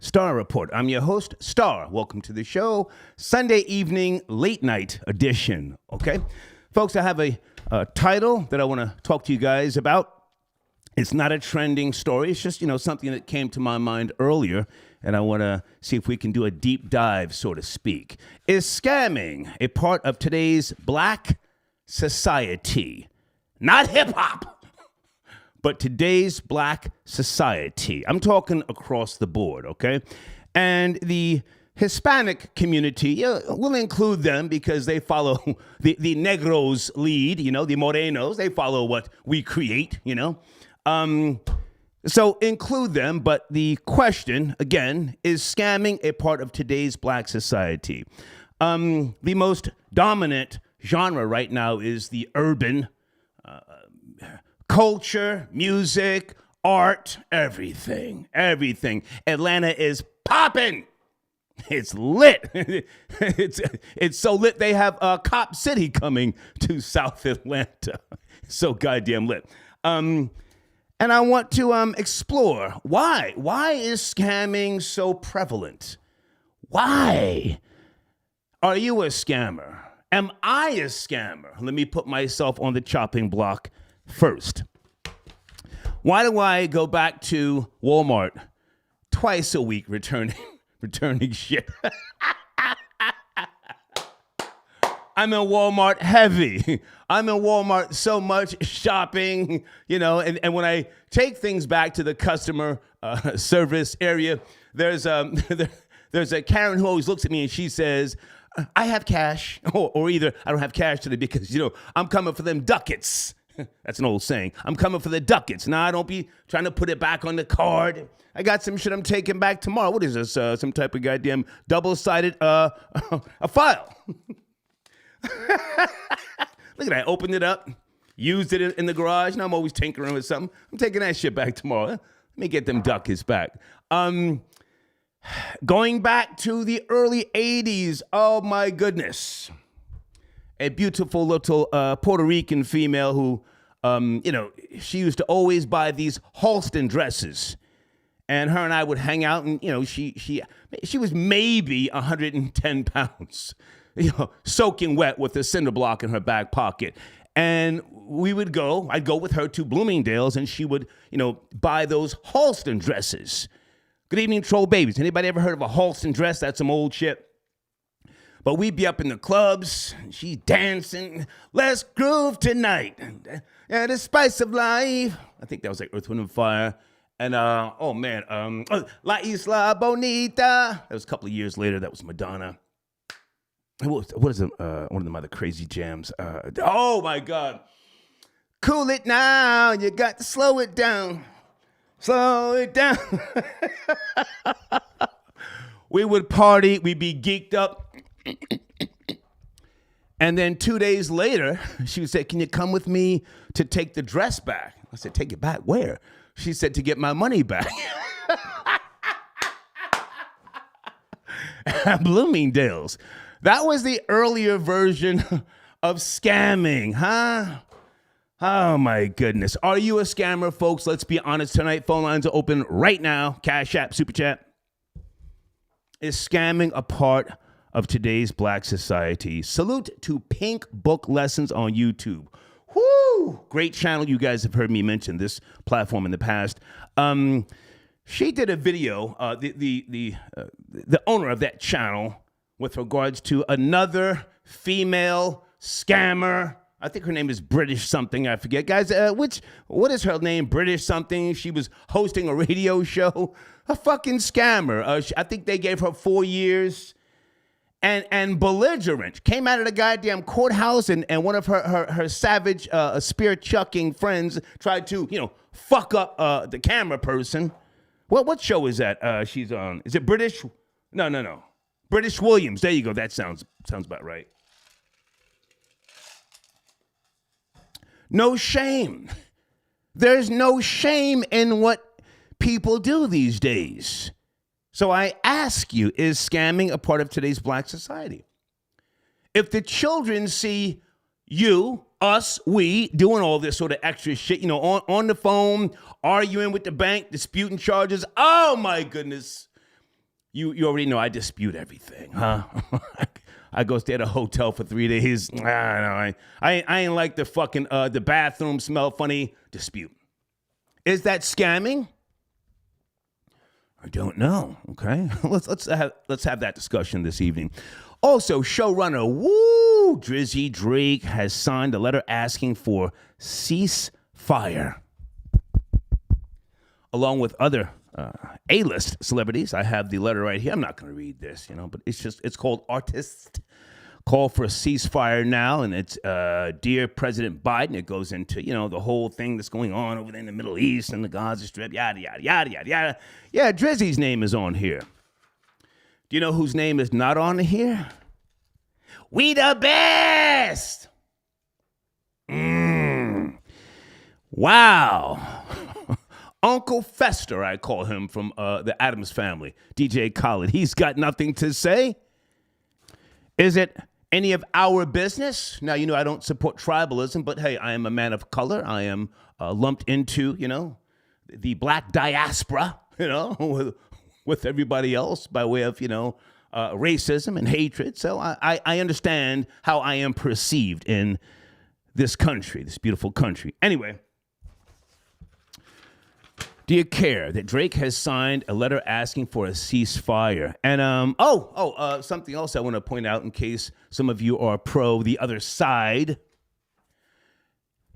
Star Report. I'm your host, Star. Welcome to the show, Sunday evening, late night edition. Okay, folks, I have a title that I want to talk to you guys about. It's not a trending story. It's just, something that came to my mind earlier, and I want to see if we can do a deep dive, so to speak. Is scamming a part of today's black society? Not hip-hop, but today's black society. I'm talking across the board, okay? And the Hispanic community, we'll include them because they follow the Negros lead, the Morenos. They follow what we create, So include them, but the question, again, is scamming a part of today's black society? The most dominant genre right now is the urban culture, music, art, everything. Atlanta is popping. It's lit. It's so lit they have Cop City coming to South Atlanta. So goddamn lit. And I want to explore why. Why is scamming so prevalent? Why? Are you a scammer? Am I a scammer? Let me put myself on the chopping block first. Why do I go back to Walmart twice a week returning shit? I'm in Walmart heavy. I'm in Walmart so much shopping, and when I take things back to the customer service area, there's a Karen who always looks at me and she says, I have cash, or either I don't have cash today because, I'm coming for them ducats. That's an old saying. I'm coming for the ducats. Now, I don't be trying to put it back on the card. I got some shit I'm taking back tomorrow. What is this? Some type of goddamn double-sided a file. Look at that. I opened it up, used it in the garage. Now I'm always tinkering with something. I'm taking that shit back tomorrow. Let me get them ducats back. Going back to the early 80s. Oh, my goodness. A beautiful little Puerto Rican female who, she used to always buy these Halston dresses. And her and I would hang out, and, she was maybe 110 pounds, soaking wet with a cinder block in her back pocket. And I'd go with her to Bloomingdale's, and she would, buy those Halston dresses. Good evening, troll babies. Anybody ever heard of a Halston dress? That's some old shit. But we'd be up in the clubs, she's dancing, let's groove tonight. Yeah, the spice of life. I think that was like Earth, Wind, and Fire. And, La Isla Bonita. That was a couple of years later. That was Madonna. What is it? One of them other crazy jams. Oh, my God. Cool it now. You got to slow it down. Slow it down. We would party. We'd be geeked up. And then 2 days later, she would say, can you come with me to take the dress back? I said, take it back where? She said, to get my money back. At Bloomingdale's. That was the earlier version of scamming, huh? Oh, my goodness. Are you a scammer, folks? Let's be honest tonight. Phone lines are open right now. Cash App, Super Chat. Is scamming a part of today's black society? Salute to Pink Book Lessons on YouTube. Whoo! Great channel. You guys have heard me mention this platform in the past. She did a video, the owner of that channel, with regards to another female scammer. I think her name is British something. I forget. Guys, what is her name? British something. She was hosting a radio show. A fucking scammer. I think they gave her 4 years. And belligerent, came out of the goddamn courthouse, and one of her savage spear-chucking friends tried to, fuck up the camera person. What show is that she's on? Is it British? No. British Williams. There you go. That sounds about right. No shame. There's no shame in what people do these days. So I ask you, is scamming a part of today's black society? If the children see you, us, we, doing all this sort of extra shit, on the phone, arguing with the bank, disputing charges, oh my goodness, You already know I dispute everything, huh? I go stay at a hotel for 3 days. I ain't like the fucking the bathroom smell funny. Dispute. Is that scamming? I don't know. Okay, let's have that discussion this evening. Also, showrunner Drizzy Drake has signed a letter asking for ceasefire, along with other A-list celebrities. I have the letter right here. I'm not going to read this, but it's called Artist Call for a Ceasefire Now, and it's Dear President Biden. It goes into, the whole thing that's going on over there in the Middle East and the Gaza Strip, yada, yada, yada, yada, yada. Yeah, Drizzy's name is on here. Do you know whose name is not on here? We the best! Wow. Uncle Fester, I call him, from the Addams Family. DJ Khaled. He's got nothing to say. Is it any of our business? Now, I don't support tribalism, but hey, I am a man of color. I am lumped into, the black diaspora, with everybody else by way of, racism and hatred. So I understand how I am perceived in this country, this beautiful country. Anyway, do you care that Drake has signed a letter asking for a ceasefire? And something else I want to point out in case some of you are pro the other side.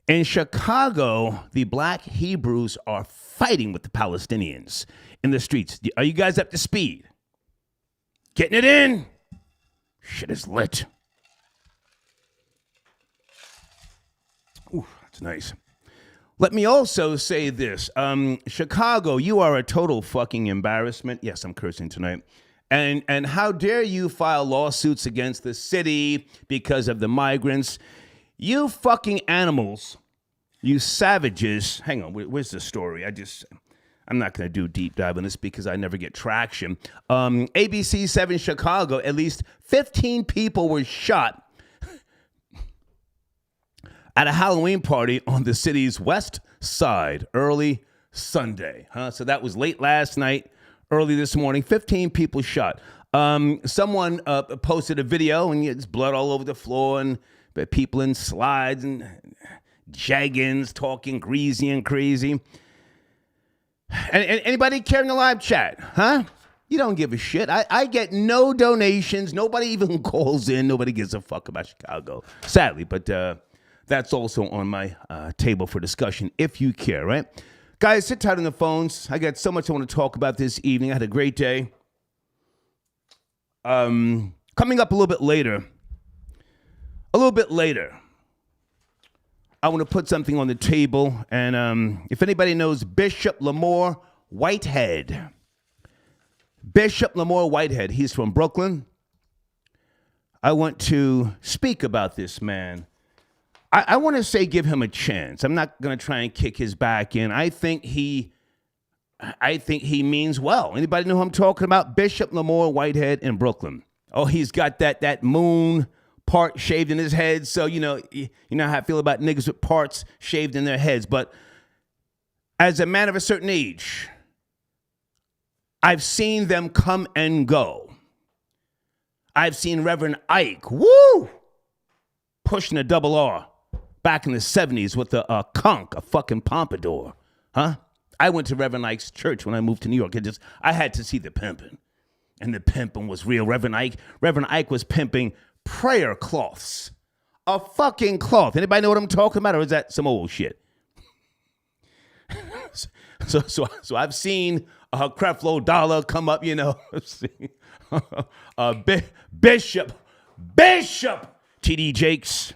In Chicago, the black Hebrews are fighting with the Palestinians in the streets. Are you guys up to speed? Getting it in? Shit is lit. Ooh, that's nice. Let me also say this. Chicago, you are a total fucking embarrassment. Yes, I'm cursing tonight. And how dare you file lawsuits against the city because of the migrants? You fucking animals, you savages. Hang on, where's the story? I'm not going to do a deep dive on this because I never get traction. ABC 7 Chicago, at least 15 people were shot at a Halloween party on the city's west side early Sunday. So that was late last night, early this morning. 15 people shot. Someone posted a video, and it's blood all over the floor, and people in slides and jaggins talking greasy and crazy. And anybody care in the live chat, huh? You don't give a shit. I get no donations. Nobody even calls in. Nobody gives a fuck about Chicago, sadly. But that's also on my table for discussion if you care, right? Guys, sit tight on the phones. I got so much I want to talk about this evening. I had a great day. Coming up a little bit later, I want to put something on the table. And if anybody knows Bishop Lamore Whitehead, he's from Brooklyn. I want to speak about this man. I want to say give him a chance. I'm not going to try and kick his back in. I think he means well. Anybody know who I'm talking about? Bishop Lamore Whitehead in Brooklyn. Oh, he's got that moon part shaved in his head. So, you know how I feel about niggas with parts shaved in their heads. But as a man of a certain age, I've seen them come and go. I've seen Reverend Ike, pushing a double R back in the 70s with a conch, a fucking pompadour, huh? I went to Reverend Ike's church when I moved to New York. I had to see the pimping, and the pimping was real. Reverend Ike was pimping prayer cloths, a fucking cloth. Anybody know what I'm talking about, or is that some old shit? So I've seen Creflo Dollar come up, Bishop T.D. Jakes.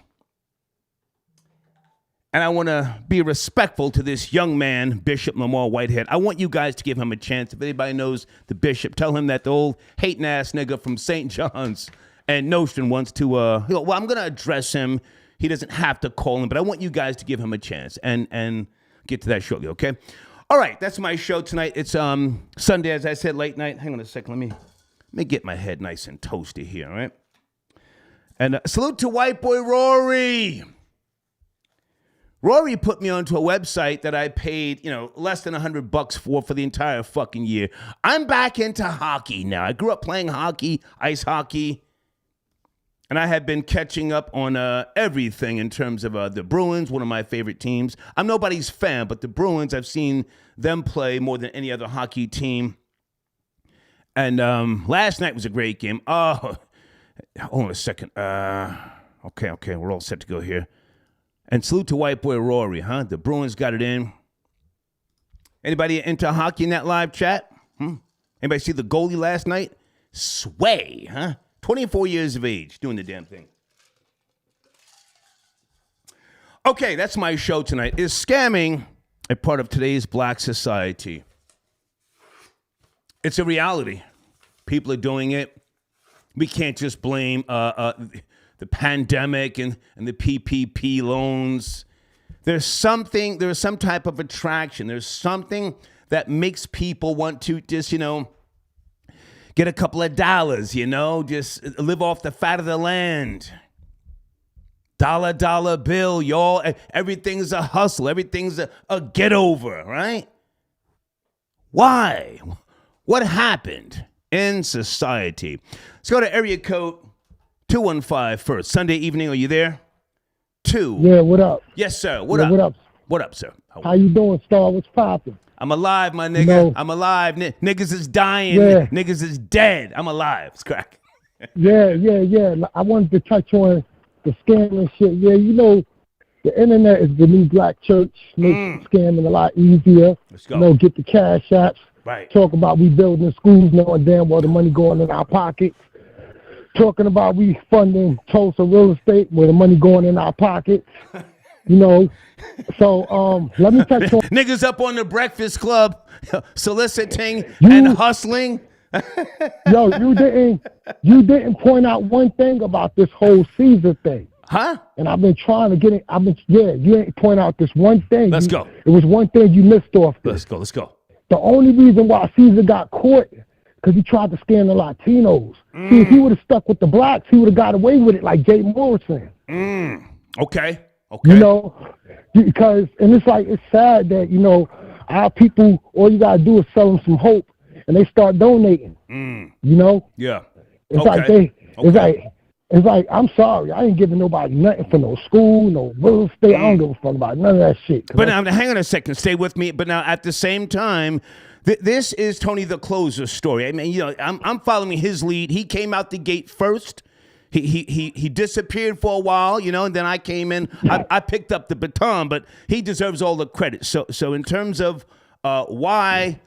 And I want to be respectful to this young man, Bishop Lamar Whitehead. I want you guys to give him a chance. If anybody knows the bishop, tell him that the old hating ass nigga from St. John's and Nostrand wants to, I'm going to address him. He doesn't have to call him, but I want you guys to give him a chance and get to that shortly, okay? All right, that's my show tonight. It's Sunday, as I said, late night. Hang on a second. Let me get my head nice and toasty here, all right? And salute to white boy Rory. Rory put me onto a website that I paid, less than $100 for the entire fucking year. I'm back into hockey now. I grew up playing hockey, ice hockey, and I have been catching up on everything in terms of the Bruins, one of my favorite teams. I'm nobody's fan, but the Bruins, I've seen them play more than any other hockey team. And last night was a great game. Oh, hold on a second. Okay, we're all set to go here. And salute to white boy Rory, huh? The Bruins got it in. Anybody into hockey in that live chat? Anybody see the goalie last night? Sway, huh? 24 years of age, doing the damn thing. Okay, that's my show tonight. Is scamming a part of today's black society? It's a reality. People are doing it. We can't just blame the pandemic and the PPP loans. There's some type of attraction. There's something that makes people want to just, get a couple of dollars, just live off the fat of the land. Dollar bill, y'all. Everything's a hustle. Everything's a get over, right? Why? What happened in society? Let's go to area code 215 first. Sunday evening, are you there? 2. Yeah, what up? Yes, sir. What up? What up? What up, sir? How you doing, Star? What's poppin'? I'm alive, my nigga. I'm alive. Niggas is dying. Yeah. Niggas is dead. I'm alive. It's crack. Yeah. I wanted to touch on the scamming shit. Yeah, the internet is the new black church. Makes scamming a lot easier. Let's go. Get the cash apps. Right. Talk about we building schools, knowing damn well the money going in our pockets. Talking about we funding Tulsa real estate where the money going in our pockets. So let me touch on niggas up on the Breakfast Club soliciting and hustling. Yo, you didn't point out one thing about this whole Caesar thing. Huh? And I've been trying to get it. You didn't point out this one thing. Let's go. It was one thing you missed off this. Let's go. The only reason why Caesar got caught because he tried to scam the Latinos. See, if he would have stuck with the blacks, he would have got away with it like Jay Morrison. Okay. Because, and it's sad that, our people, all you got to do is sell them some hope, and they start donating. Yeah. It's like, I'm sorry, I ain't giving nobody nothing for no school, no real estate. I don't give a fuck about none of that shit. But now, hang on a second, stay with me. But now, at the same time, this is Tony the Closer's story. I mean, I'm following his lead. He came out the gate first. He disappeared for a while, and then I came in. I picked up the baton, but he deserves all the credit. So in terms of why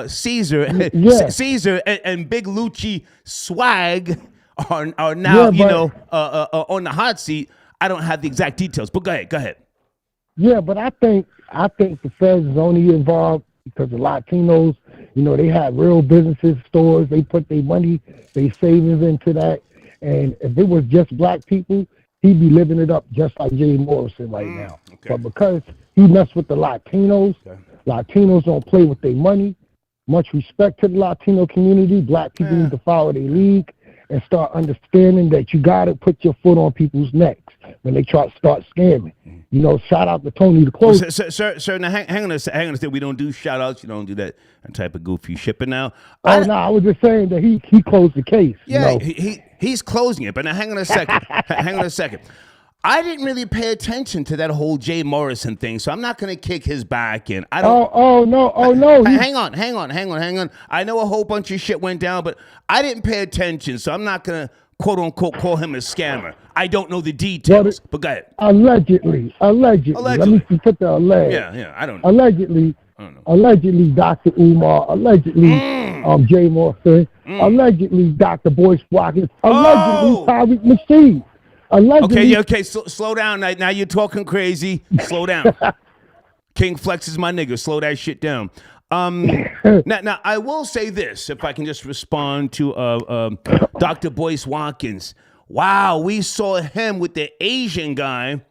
Caesar, Caesar and Big Lucci Swag are now on the hot seat, I don't have the exact details. But go ahead. Yeah, but I think the feds is only involved because the Latinos, they have real businesses, stores. They put their money, their savings into that. And if it was just black people, he'd be living it up just like Jay Morrison right now. Okay. But because he messed with the Latinos, Latinos don't play with their money. Much respect to the Latino community. Black people need to follow their league and start understanding that you got to put your foot on people's necks when they try to start scamming. Shout out to Tony the Closer. Sir, now hang on a second. We don't do shout outs. You don't do that type of goofy shit. But now, I was just saying that he closed the case. Yeah, he's closing it. But now, hang on a second. I didn't really pay attention to that whole Jay Morrison thing, so I'm not going to kick his back in. I don't. No. Hang on. I know a whole bunch of shit went down, but I didn't pay attention, so I'm not going to quote unquote call him a scammer. I don't know the details, but go ahead. Allegedly. Let me put the alleged. Yeah. I don't know. Allegedly, Dr. Umar. Allegedly, Jay Morrison. Allegedly, Dr. Boyce Watkins. Allegedly, Tyreek Nasheed. Allegedly. Okay. Slow down. Now you're talking crazy. Slow down. King Flex is my nigga. Slow that shit down. Now I will say this, if I can just respond to Dr. Boyce Watkins. Wow, we saw him with the Asian guy,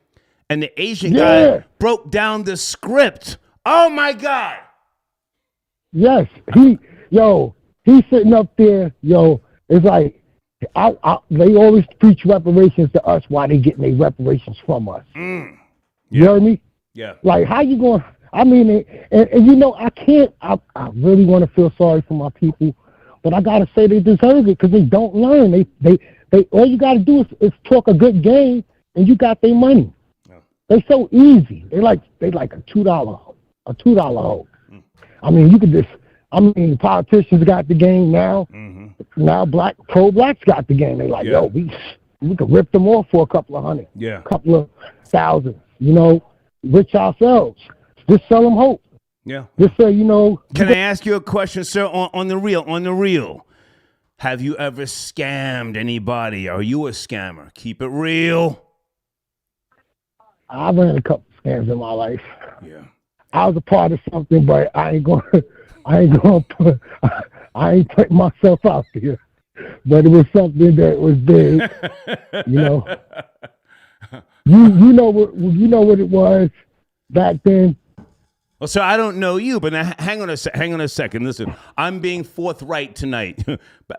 and the Asian guy broke down the script. Oh my God. Yes, he's sitting up there, it's like they always preach reparations to us while they getting their reparations from us. You heard me? Yeah. Like, how you going? I mean, and you know, I can't. I really want to feel sorry for my people, but I gotta say they deserve it because they don't learn. They. All you gotta do is talk a good game, and you got their money. Yeah. They so easy. They like a $2 hole. Mm. I mean, you could just. I mean, politicians got the game now. Mm-hmm. Now, pro-blacks got the game. They like, yo, we could rip them off for a couple of hundred, Yeah. couple of thousands. You know, rich ourselves. Just sell them hope. Yeah. Just say, you know. Can I ask you a question, sir? On the real, have you ever scammed anybody? Are you a scammer? Keep it real. I ran a couple of scams in my life. Yeah. I was a part of something, but I ain't putting myself out there. But it was something that was big, you know. You know what it was back then. Well, sir, I don't know you, but now, hang on a second. Listen, I'm being forthright tonight.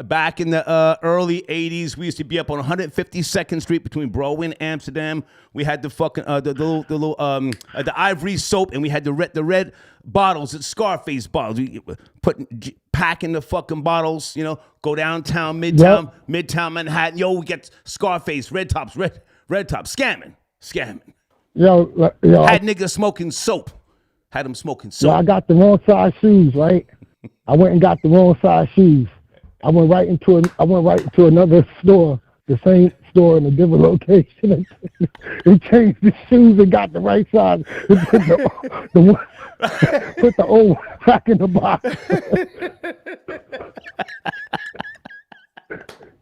Back in the early '80s, we used to be up on 152nd Street between Broadway and Amsterdam. We had the fucking the ivory soap, and we had the red bottles, the Scarface bottles. We packing the fucking bottles. You know, go downtown, midtown Manhattan. Yo, we get Scarface, red tops, scamming. Yo, Had niggas smoking soap. Had them smoking soap. I got the wrong size shoes, right? I went and got the wrong size shoes. I went right into another store, the same store in a different location. They changed the shoes and got the right size. And put the old one back in the box.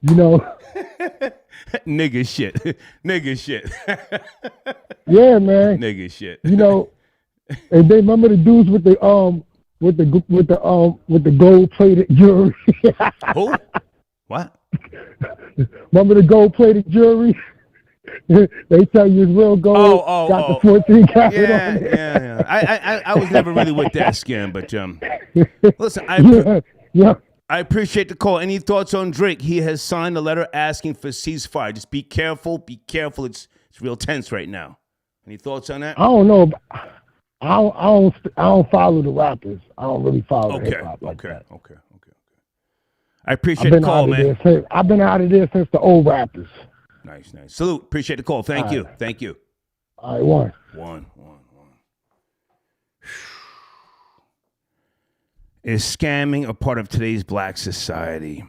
You know. Nigga shit. Yeah, man. Nigga shit. You know. And they remember the dudes with the gold plated jewelry. Who? What? Remember the gold plated jewelry? They tell you it's real gold. Got the 14 karat on it. Yeah. I was never really with that scam, but listen, I appreciate the call. Any thoughts on Drake? He has signed a letter asking for ceasefire. Just be careful. It's real tense right now. Any thoughts on that? I don't know. I don't follow the rappers. I don't really follow hip hop like that. Okay. I appreciate the call, man. I've been out of there since the old rappers. Nice. Salute. Appreciate the call. Thank you. All right, one. Is scamming a part of today's black society?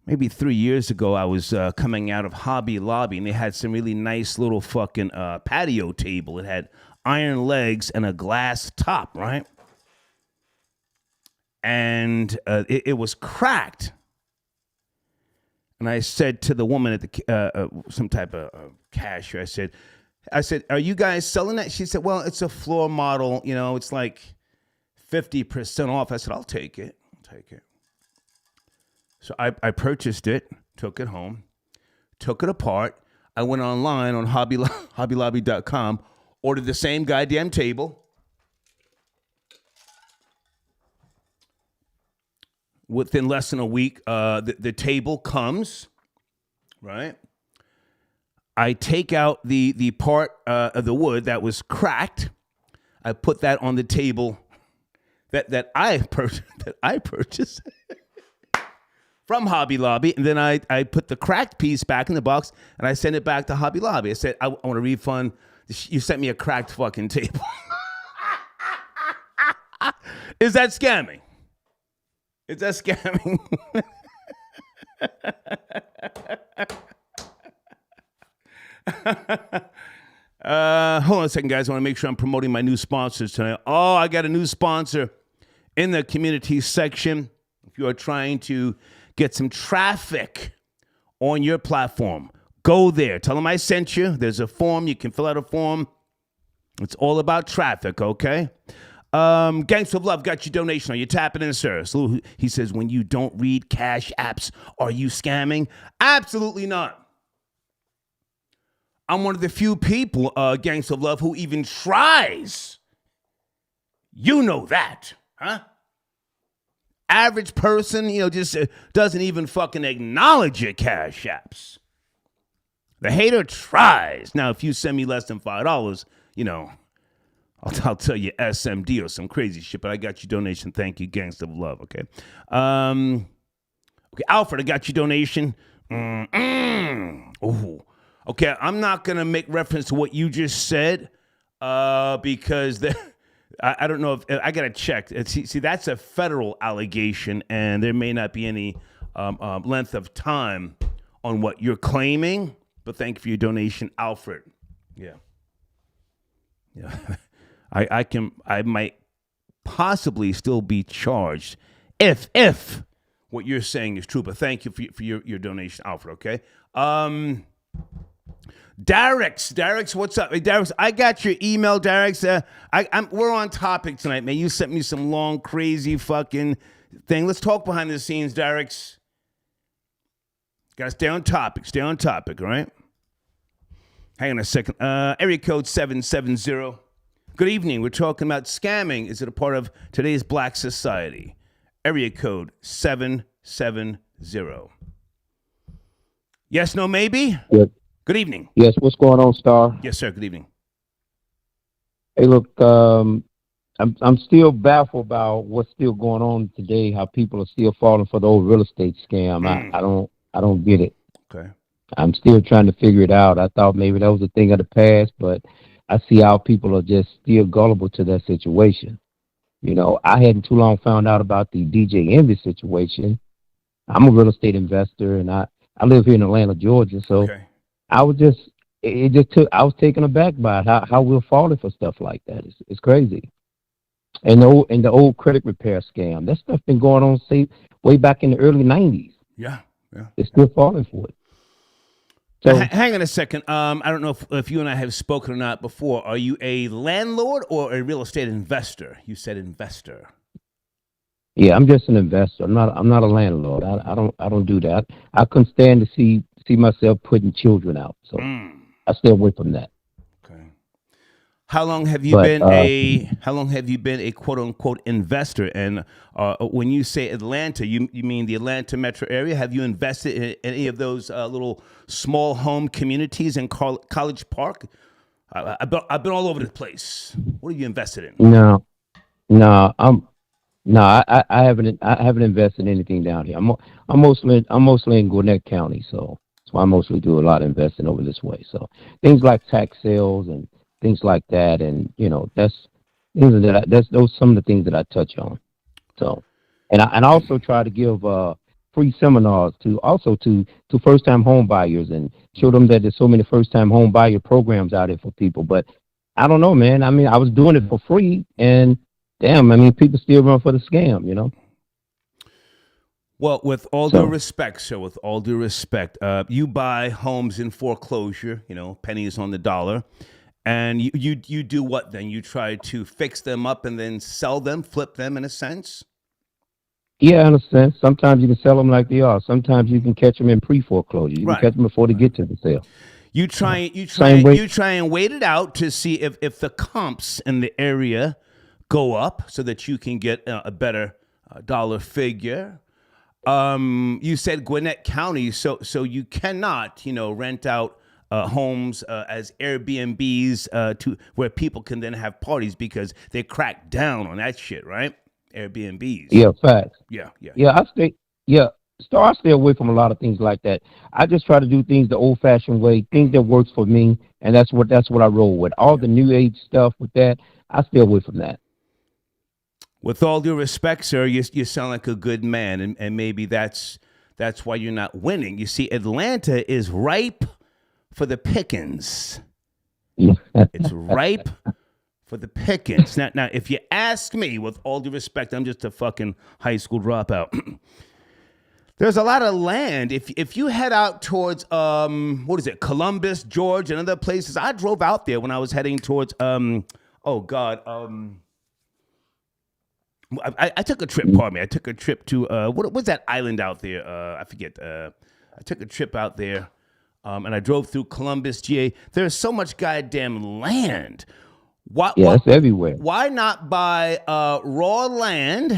Maybe 3 years ago, I was coming out of Hobby Lobby, and they had some really nice little fucking patio table. It had iron legs and a glass top, right? And it was cracked. And I said to the woman at the some type of cashier, I said, "Are you guys selling that?" She said, "Well, it's a floor model. You know, it's like 50% off." I said, "I'll take it. So I purchased it, took it home, took it apart. I went online on hobbylobby.com, ordered the same goddamn table. Within less than a week, the table comes, right? I take out the part of the wood that was cracked. I put that on the table that I purchased from Hobby Lobby, and then I put the cracked piece back in the box, and I sent it back to Hobby Lobby. I said, I want a refund. You sent me a cracked fucking table. Is that scamming? Hold on a second, guys. I want to make sure I'm promoting my new sponsors tonight. Oh, I got a new sponsor in the community section. If you are trying to get some traffic on your platform, go there. Tell them I sent you. There's a form. You can fill out a form. It's all about traffic, okay? Gangsta of Love got your donation. Are you tapping in, sir? So he says, when you don't read cash apps, are you scamming? Absolutely not. I'm one of the few people, Gangsta of Love, who even tries. You know that, huh? Average person, just doesn't even fucking acknowledge your cash apps. The hater tries. Now, if you send me less than $5, I'll tell you SMD or some crazy shit, but I got your donation. Thank you, gangsta of love. Okay. Okay, Alfred, I got your donation. Ooh. Okay, I'm not gonna make reference to what you just said because I don't know if I gotta check. See, that's a federal allegation, and there may not be any length of time on what you're claiming. But thank you for your donation, Alfred. Yeah. I might possibly still be charged if what you're saying is true. But thank you for your donation, Alfred. Okay. Darix, what's up? Hey, Darix, I got your email, Darix. We're on topic tonight, man. You sent me some long, crazy fucking thing. Let's talk behind the scenes, Darix. Gotta stay on topic, all right? Hang on a second. Area code 770. Good evening. We're talking about scamming. Is it a part of today's black society? Area code 770. Yes, no, maybe? Yep. Good evening. Yes, what's going on, Star? Yes, sir. Good evening. Hey, look, I'm still baffled about what's still going on today. How people are still falling for the old real estate scam. I don't get it. Okay. I'm still trying to figure it out. I thought maybe that was a thing of the past, but I see how people are just still gullible to that situation. I hadn't too long found out about the DJ Envy situation. I'm a real estate investor, and I live here in Atlanta, Georgia. So Okay. I was I was taken aback by it, how we're falling for stuff like that. It's crazy. And the old credit repair scam, that stuff been going on way back in the early 90s. Yeah. They're still falling for it. So Hang on a second. I don't know if you and I have spoken or not before. Are you a landlord or a real estate investor? You said investor. yeah, I'm just an investor. I'm not a landlord. I don't do that. I couldn't stand to see myself putting children out. So I stay away from that. Okay. How long have you been a quote unquote investor? And when you say Atlanta, you mean the Atlanta metro area? Have you invested in any of those little small home communities in College Park? I've been all over the place. What have you invested in? No, I haven't invested in anything down here. I'm mostly in Gwinnett County, so that's why I mostly do a lot of investing over this way. So things like tax sales and things like that, and that's some of the things that I touch on. So, and I also try to give free seminars to first time home buyers and show them that there's so many first time home buyer programs out there for people. But I don't know, man. I mean, I was doing it for free, and damn, I mean, people still run for the scam, Well, with all due respect, sir, you buy homes in foreclosure, pennies on the dollar. And you do what then? You try to fix them up and then sell them, flip them in a sense? Yeah, in a sense. Sometimes you can sell them like they are. Sometimes you can catch them in pre-foreclosure. You can catch them before they get to the sale. You try and wait it out to see if the comps in the area go up so that you can get a better dollar figure. You said Gwinnett County, so you cannot, rent out homes as Airbnbs to where people can then have parties because they crack down on that shit, right? Airbnbs. Yeah, facts. Yeah. I stay away from a lot of things like that. I just try to do things the old-fashioned way, things that works for me, and that's what I roll with. All the new age stuff with that, I stay away from that. With all due respect, sir, you sound like a good man, and maybe that's why you're not winning. You see, Atlanta is ripe for the pickings. It's ripe for the pickings. Now, if you ask me, with all due respect, I'm just a fucking high school dropout. There's a lot of land. If you head out towards Columbus, Georgia, and other places. I drove out there when I was heading towards I took a trip. Pardon me. I took a trip to what was that island out there? I forget. I took a trip out there, and I drove through Columbus, GA. There's so much goddamn land. It's everywhere. Why not buy raw land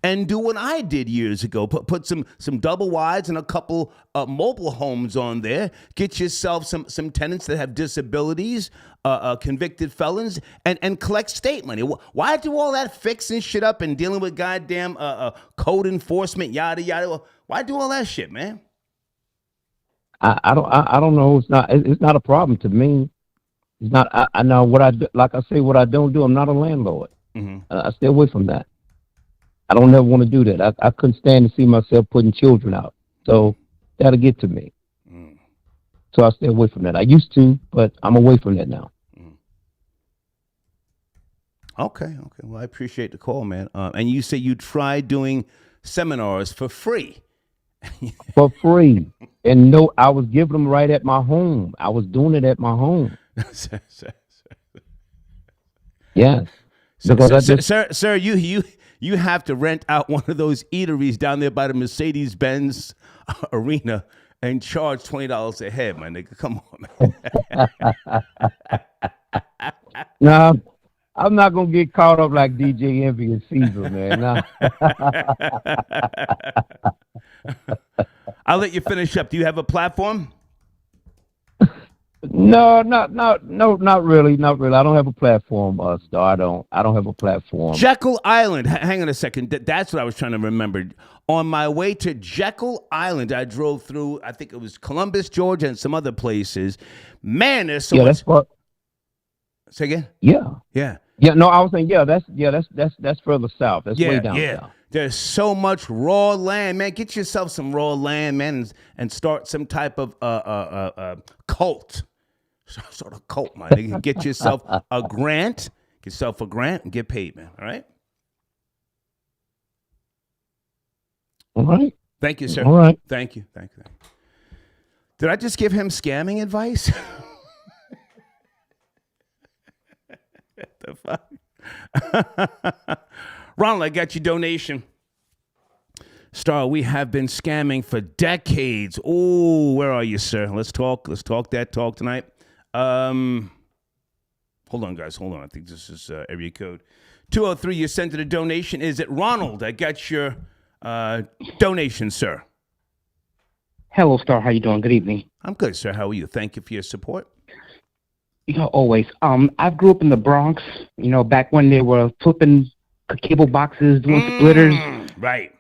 and do what I did years ago. Put some double wides and a couple mobile homes on there. Get yourself some tenants that have disabilities, convicted felons, and collect state money. Why do all that fixing shit up and dealing with goddamn code enforcement, yada yada? Why do all that shit, man? I don't know. It's not a problem to me. It's not. I know what I do. Like I say, what I don't do. I'm not a landlord. I stay away from that. I don't ever want to do that. I couldn't stand to see myself putting children out. So that'll get to me. So I stay away from that. I used to, but I'm away from that now. Okay. Well, I appreciate the call, man. And you say you tried doing seminars for free. For free. And no, I was giving them right at my home. I was doing it at my home. Yes. Sir, you have to rent out one of those eateries down there by the Mercedes-Benz arena and charge $20 a head, my nigga. Come on, man. No, I'm not gonna get caught up like DJ Envy and Caesar, man. Nah. I'll let you finish up. Do you have a platform? No, not really. Not really. I don't have a platform, Star. I don't have a platform. Jekyll Island. Hang on a second. That's what I was trying to remember. On my way to Jekyll Island, I drove through, I think it was Columbus, Georgia, and some other places. Man, there's so much. That's what. Say again? Yeah. No, I was saying, that's further south. That's way down south. There's so much raw land, man. Get yourself some raw land, man, and start some type of cult. Sort of cult, man. You can get yourself a grant. Get yourself a grant and get paid, man. All right? All right. Thank you, sir. All right. Thank you. Did I just give him scamming advice? What the fuck? Ronald, I got your donation. Star, we have been scamming for decades. Oh, where are you, sir? Let's talk that talk tonight. Hold on, guys. Hold on. I think this is area code 203. You sent it a donation. Is it Ronald? I got your donation, sir. Hello, Star. How you doing? Good evening. I'm good, sir. How are you? Thank you for your support. Always. I grew up in the Bronx, back when they were flipping cable boxes, doing splitters. Right.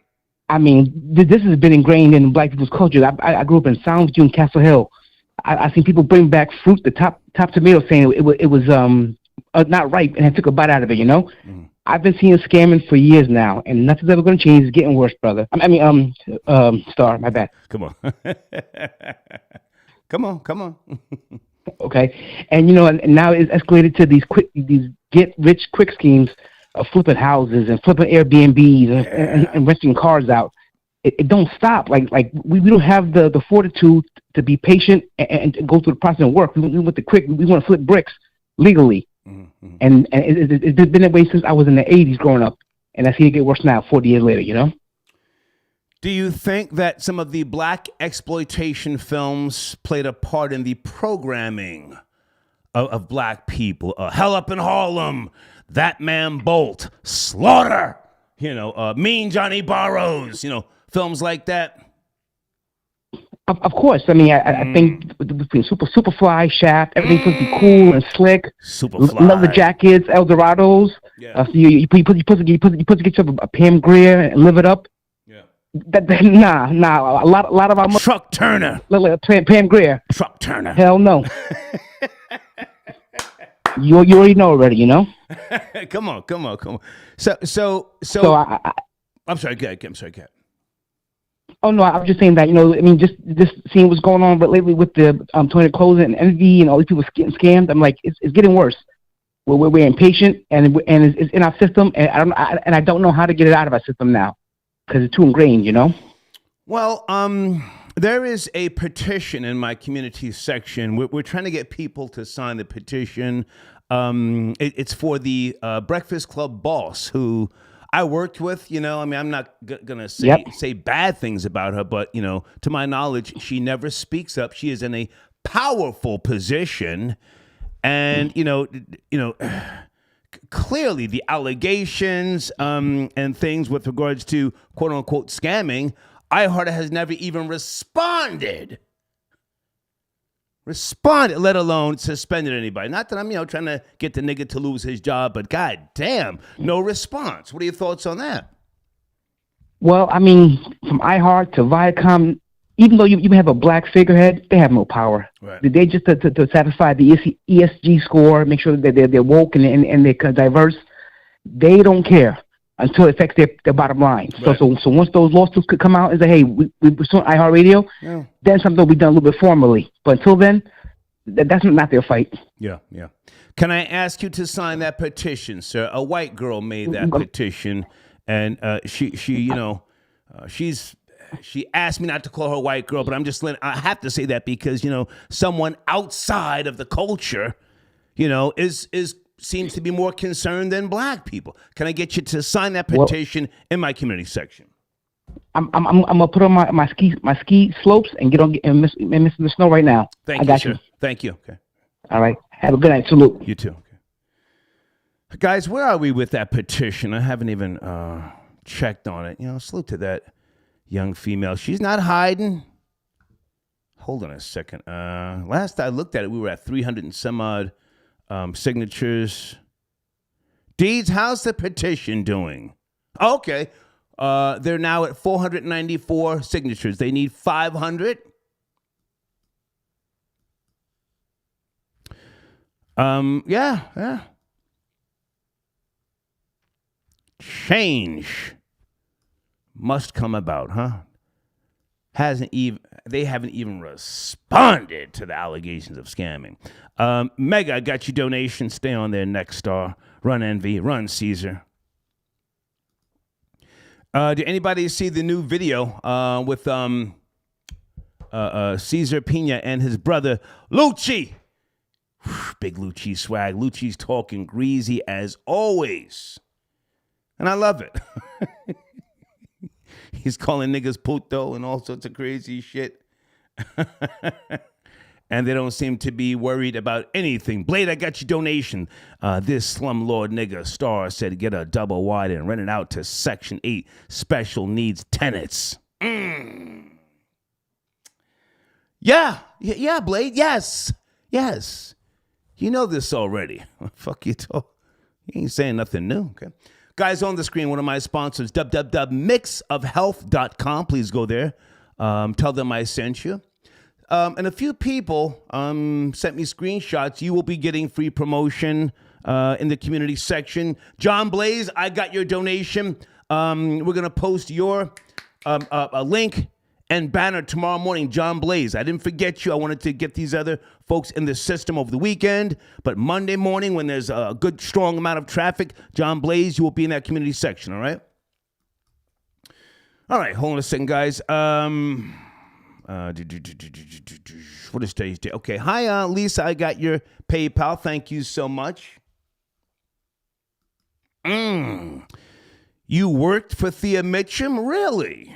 I mean, this has been ingrained in black people's culture. I grew up in Soundview and Castle Hill. I seen people bring back fruit, the top tomato, saying it was not ripe, and I took a bite out of it. I've been seeing scamming for years now, and nothing's ever going to change. It's getting worse, brother. Star. My bad. Come on. Come on. Okay, and now it's escalated to these get rich quick schemes of flipping houses and flipping Airbnbs and renting cars out. It don't stop. Like we don't have the fortitude to be patient and go through the process and work. We want the quick. We want to flip bricks legally, and it's been that way since I was in the 80s growing up, and I see it get worse now 40 years later. Do you think that some of the black exploitation films played a part in the programming of black people? Hell Up in Harlem, That Man Bolt, Slaughter, Mean Johnny Borrows, films like that? Of course. I mean, I think between Superfly, Shaft, everything's supposed to be cool and slick. Superfly. Leather jackets, Eldorados. Yeah. So you put to get yourself a Pam Grier and live it up. Nah. A lot of our Truck Turner. Pam Grier. Truck Turner. Hell no. You already know already, Come on. So I'm sorry, go ahead. Oh no, I was just saying that, just seeing what's going on, but lately with the Tony Closing and Envy and all these people getting scammed, I'm like, it's getting worse. We're impatient and it's in our system, and I don't know how to get it out of our system now. Because it's too ingrained, Well, there is a petition in my community section. We're trying to get people to sign the petition. It's for the Breakfast Club boss who I worked with. I'm not going to say bad things about her, but, to my knowledge, she never speaks up. She is in a powerful position. And, clearly the allegations and things with regards to quote unquote scamming, iHeart has never even responded, let alone suspended anybody. Not that I'm, trying to get the nigga to lose his job, but god damn, no response. What are your thoughts on that? Well, I mean, from iHeart to Viacom, even though you have a black figurehead, they have no power. Right. They just to satisfy the ESG score, make sure that they're woke and they're diverse. They don't care until it affects their bottom line. Right. So once those lawsuits could come out and say, hey, we're suing iHeartRadio, then something will be done a little bit formally. But until then, that's not their fight. Yeah. Can I ask you to sign that petition, sir? A white girl made that petition, and she asked me not to call her white girl, but I have to say that because, someone outside of the culture, seems to be more concerned than black people. Can I get you to sign that petition in my community section? I'm gonna put on my ski slopes and get on and miss the snow right now. Thank you, sir. Thank you. Okay. All right. Have a good night. Salute. You too. Okay. Guys, where are we with that petition? I haven't even checked on it. Salute to that young female. She's not hiding. Hold on a second. Last I looked at it, we were at 300 and some odd signatures. Deeds, how's the petition doing? Okay. They're now at 494 signatures. They need 500. Yeah. Change must come about, huh? They haven't even responded to the allegations of scamming. Mega, I got your donation. Stay on there, Next Star. Run Envy. Run Caesar. Did anybody see the new video with Caesar Pina and his brother Lucci? Big Lucci swag. Lucci's talking greasy as always. And I love it. He's calling niggas puto and all sorts of crazy shit. And they don't seem to be worried about anything. Blade, I got your donation. This slumlord nigga Star said get a double wide and rent it out to Section 8 special needs tenants. Yeah, Blade, yes. You know this already. Fuck you, you ain't saying nothing new, okay? Guys, on the screen, one of my sponsors, www.mixofhealth.com. Please go there. Tell them I sent you. And a few people sent me screenshots. You will be getting free promotion in the community section. John Blaze, I got your donation. We're going to post your a link and banner tomorrow morning. John Blaze, I didn't forget you. I wanted to get these other folks in the system over the weekend. But Monday morning, when there's a good, strong amount of traffic, John Blaze, you will be in that community section, all right? All right, hold on a second, guys. What is today's day? Okay, hi, Lisa. I got your PayPal. Thank you so much. You worked for Thea Mitchum? Really?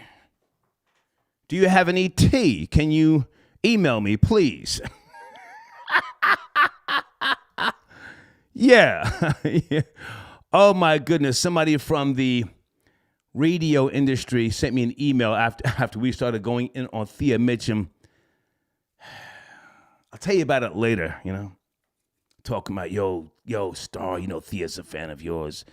Do you have any tea? Can you email me, please? Yeah. Oh, my goodness. Somebody from the radio industry sent me an email after we started going in on Thea Mitchum. I'll tell you about it later, Talking about, yo, Star, Thea's a fan of yours.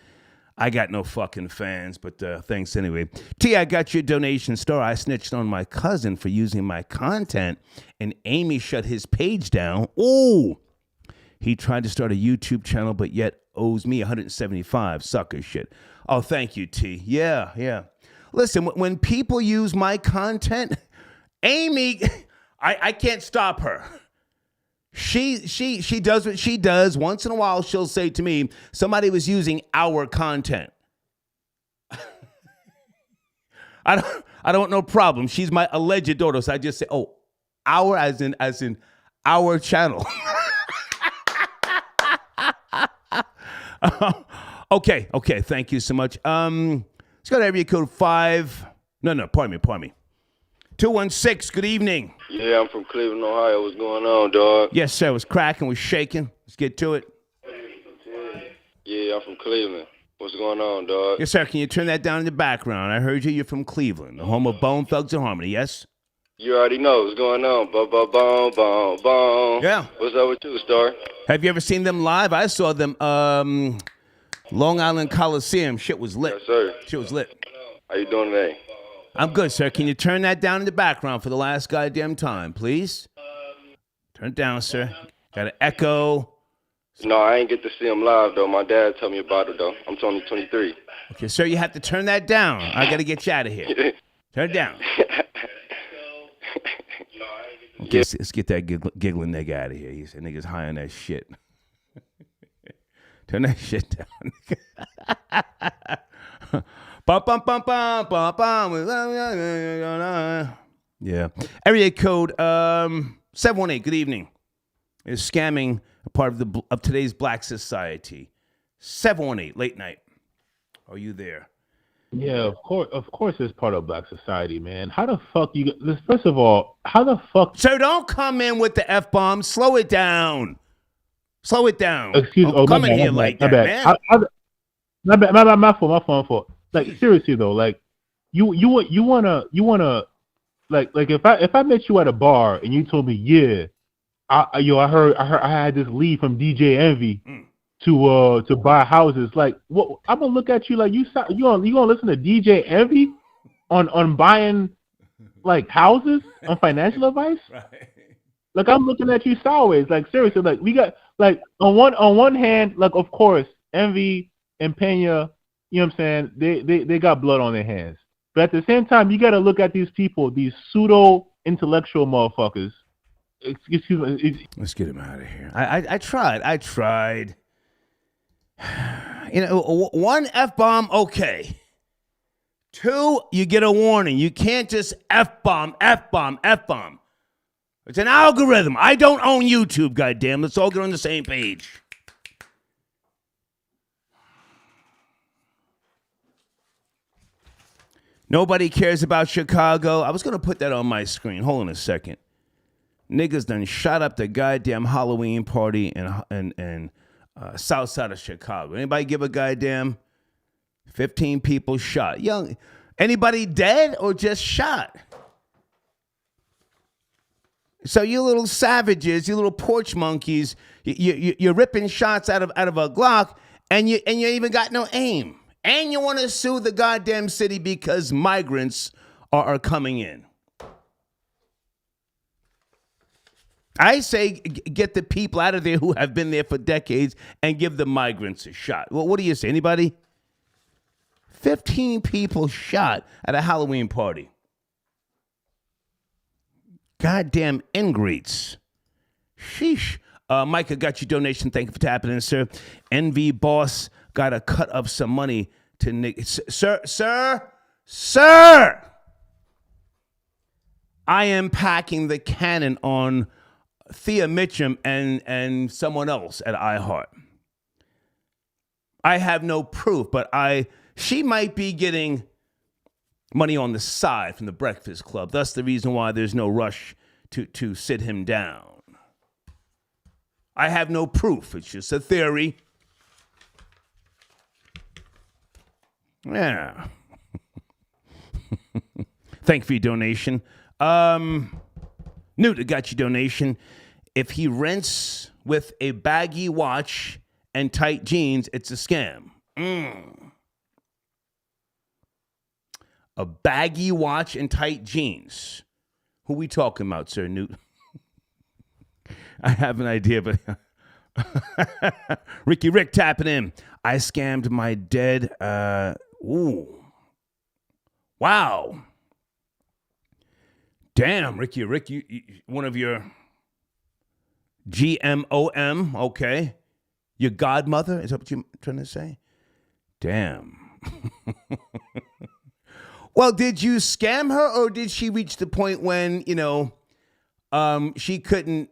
I got no fucking fans, but thanks anyway. T, I got your donation. Star, I snitched on my cousin for using my content, and Amy shut his page down. Oh, he tried to start a YouTube channel, but yet owes me $175. Sucker shit. Oh, thank you, T. Yeah. Listen, when people use my content, Amy, I can't stop her. She does what she does. Once in a while, she'll say to me, somebody was using our content. I don't want no problem. She's my alleged daughter, so I just say, oh, our as in our channel. Okay. Thank you so much. Let's go to area code 5. No, pardon me. 216, good evening. Yeah, I'm from Cleveland, Ohio. What's going on, dog? Yes, sir. It was cracking, was shaking. Let's get to it. Yeah, I'm from Cleveland. What's going on, dog? Yes, sir. Can you turn that down in the background? I heard you're from Cleveland, the home of Bone Thugs and Harmony, yes? You already know what's going on. Boom. Yeah. What's up with you, Star? Have you ever seen them live? I saw them, Long Island Coliseum. Shit was lit. Yes, sir. Shit was lit. How you doing today? I'm good, sir. Can you turn that down in the background for the last goddamn time, please? Turn it down, sir. Got an echo. No, I ain't get to see him live, though. My dad told me about it, though. I'm only 23. Okay, sir, you have to turn that down. I got to get you out of here. Turn it down. Okay, let's get that giggling nigga out of here. He said nigga's high on that shit. Turn that shit down. Bum, bum, bum, bum, bum, bum. Yeah. Area code 718. Good evening. Is scamming a part of today's black society? 718 late night. Are you there? Yeah, of course, it's part of black society, man. How the fuck you? First of all, how the fuck? Sir, don't come in with the F-bomb. Slow it down. Slow it down. Excuse me. Don't come in here like that, man. My fault. Like seriously though, like you wanna like if I met you at a bar and you told me, yeah, I heard I had this lead from DJ Envy to buy houses. Like, what? I'm gonna look at you like you gonna listen to DJ Envy on buying like houses on financial advice? Right. Like, I'm looking at you sideways. Like, seriously, like we got like on one hand, like of course Envy and Pena, you know what I'm saying? They got blood on their hands. But at the same time, you got to look at these people, these pseudo intellectual motherfuckers. Excuse me. Let's get him out of here. I tried. You know, one F-bomb, okay. Two, you get a warning. You can't just F-bomb. It's an algorithm. I don't own YouTube, goddamn. Let's all get on the same page. Nobody cares about Chicago. I was going to put that on my screen. Hold on a second. Niggas done shot up the goddamn Halloween party in south side of Chicago. Anybody give a goddamn 15 people shot? Young, anybody dead or just shot? So you little savages, you little porch monkeys, you're ripping shots out of a Glock, and you even got no aim. And you want to sue the goddamn city because migrants are coming in. I say get the people out of there who have been there for decades and give the migrants a shot. Well, what do you say? Anybody? 15 people shot at a Halloween party. Goddamn ingrates. Sheesh. Micah got your donation. Thank you for tapping in, sir. NV Boss got a cut of some money to Nick. Sir. I am packing the cannon on Thea Mitchum and someone else at iHeart. I have no proof, but she might be getting money on the side from the Breakfast Club. That's the reason why there's no rush to sit him down. I have no proof. It's just a theory. Yeah. Thank you for your donation. Newt got your donation. If he rents with a baggy watch and tight jeans, it's a scam. A baggy watch and tight jeans. Who we talking about, sir, Newt? I have an idea, but Ricky Rick tapping in. I scammed my dead. Wow. Damn, Ricky Rick, you one of your GMOM, okay. Your godmother, is that what you're trying to say? Damn. Well, did you scam her, or did she reach the point when, she couldn't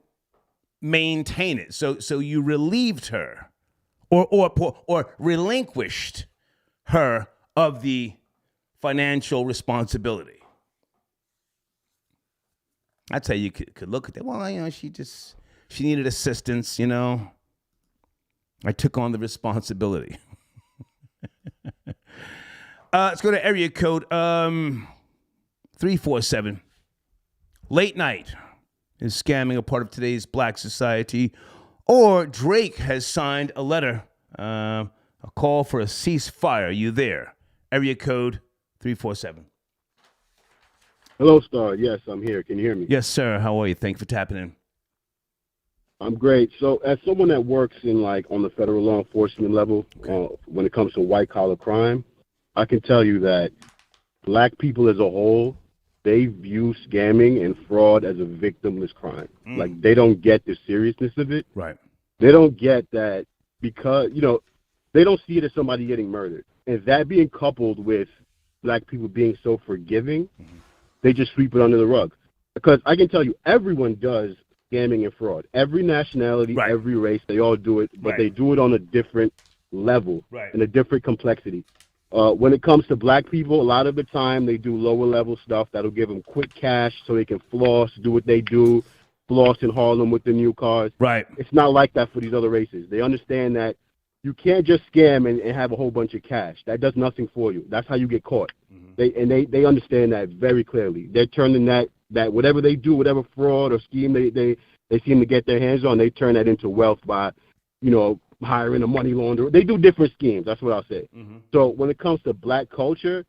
maintain it? So you relieved her or relinquished her of the financial responsibility. That's how you could look at that. Well, she needed assistance, I took on the responsibility. Let's go to area code 347. Late night is scamming a part of today's black society, or Drake has signed a letter, a call for a ceasefire. You there? Area code 347. Hello, Star. Yes, I'm here. Can you hear me? Yes, sir. How are you? Thank you for tapping in. I'm great. So, as someone that works in on the federal law enforcement level, when it comes to white collar crime, I can tell you that black people as a whole, they view scamming and fraud as a victimless crime. Like, they don't get the seriousness of it. Right. They don't get that because, they don't see it as somebody getting murdered. And that being coupled with black people being so forgiving, they just sweep it under the rug. Because I can tell you, everyone does scamming and fraud. Every nationality, right. Every race, they all do it, but right. they do it on a different level right. and a different complexity. When it comes to black people, a lot of the time they do lower level stuff that'll give them quick cash so they can floss, do what they do, floss in Harlem with the new cars. Right. It's not like that for these other races. They understand that you can't just scam and have a whole bunch of cash. That does nothing for you. That's how you get caught. They understand that very clearly. They're turning that whatever they do, whatever fraud or scheme they seem to get their hands on, they turn that into wealth by, hiring a money launderer. They do different schemes. That's what I'll say. So when it comes to black culture,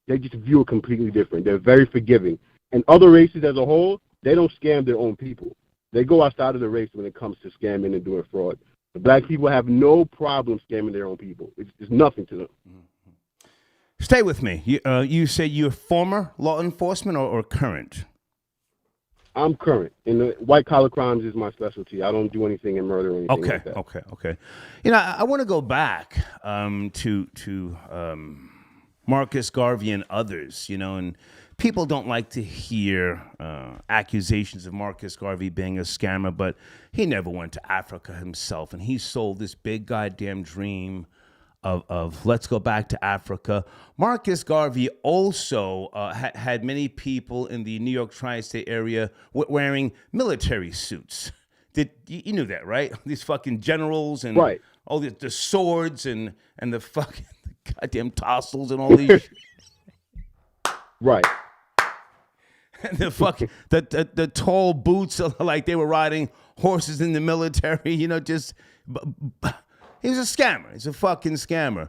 they just view it completely different. They're very forgiving. And other races as a whole, they don't scam their own people. They go outside of the race when it comes to scamming and doing fraud. The black people have no problem scamming their own people. It's nothing to them. Stay with me. You say you're former law enforcement or current? I'm current. And the white collar crimes is my specialty. I don't do anything in murder or anything like that. Okay. I want to go back to Marcus Garvey and others, and people don't like to hear accusations of Marcus Garvey being a scammer, but he never went to Africa himself, and he sold this big goddamn dream of let's go back to Africa. Marcus Garvey also had many people in the New York tri-state area wearing military suits. You knew that, right? These fucking generals and right. all the swords and the fucking goddamn tassels and all these. Right. And the tall boots, like they were riding horses in the military. Just. He's a scammer. He's a fucking scammer.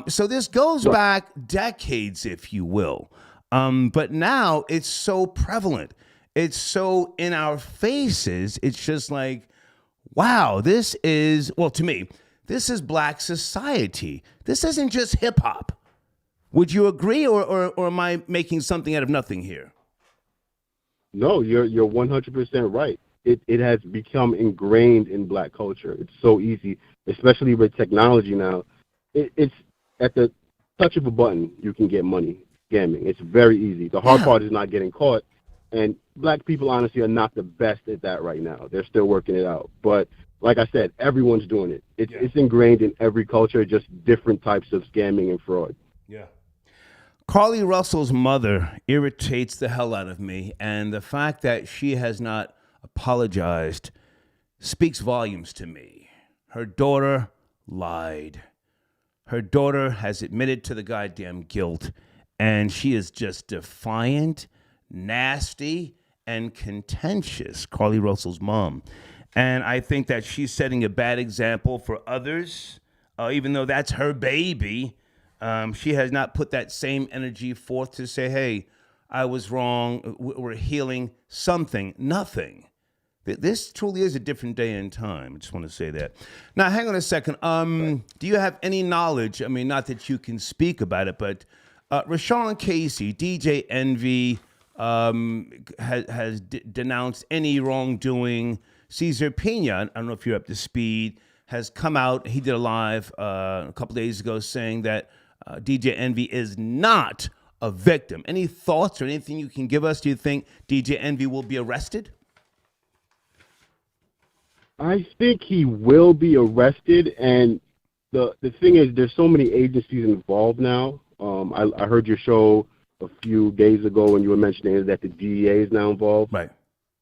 So this goes back decades, if you will. But now it's so prevalent. It's so in our faces. It's just like, wow, this is, well, to me, this is black society. This isn't just hip hop. Would you agree, or am I making something out of nothing here? No, you're 100% right. It has become ingrained in black culture. It's so easy, especially with technology now. It's at the touch of a button, you can get money scamming. It's very easy. The hard part is not getting caught. And black people, honestly, are not the best at that right now. They're still working it out. But like I said, everyone's doing it. It's ingrained in every culture, just different types of scamming and fraud. Yeah. Carly Russell's mother irritates the hell out of me, and the fact that she has not apologized speaks volumes to me. Her daughter lied. Her daughter has admitted to the goddamn guilt, and she is just defiant, nasty, and contentious, Carly Russell's mom. And I think that she's setting a bad example for others, even though that's her baby. She has not put that same energy forth to say, hey, I was wrong, we're healing something. Nothing. This truly is a different day and time. I just want to say that. Now, hang on a second. Do you have any knowledge? I mean, not that you can speak about it, but Rashawn Casey, DJ Envy, has denounced any wrongdoing. Cesar Pena, I don't know if you're up to speed, has come out. He did a live a couple days ago saying that DJ Envy is not a victim. Any thoughts or anything you can give us? Do you think DJ Envy will be arrested? I think he will be arrested, and the thing is, there's so many agencies involved now. I heard your show a few days ago when you were mentioning that the DEA is now involved. Right.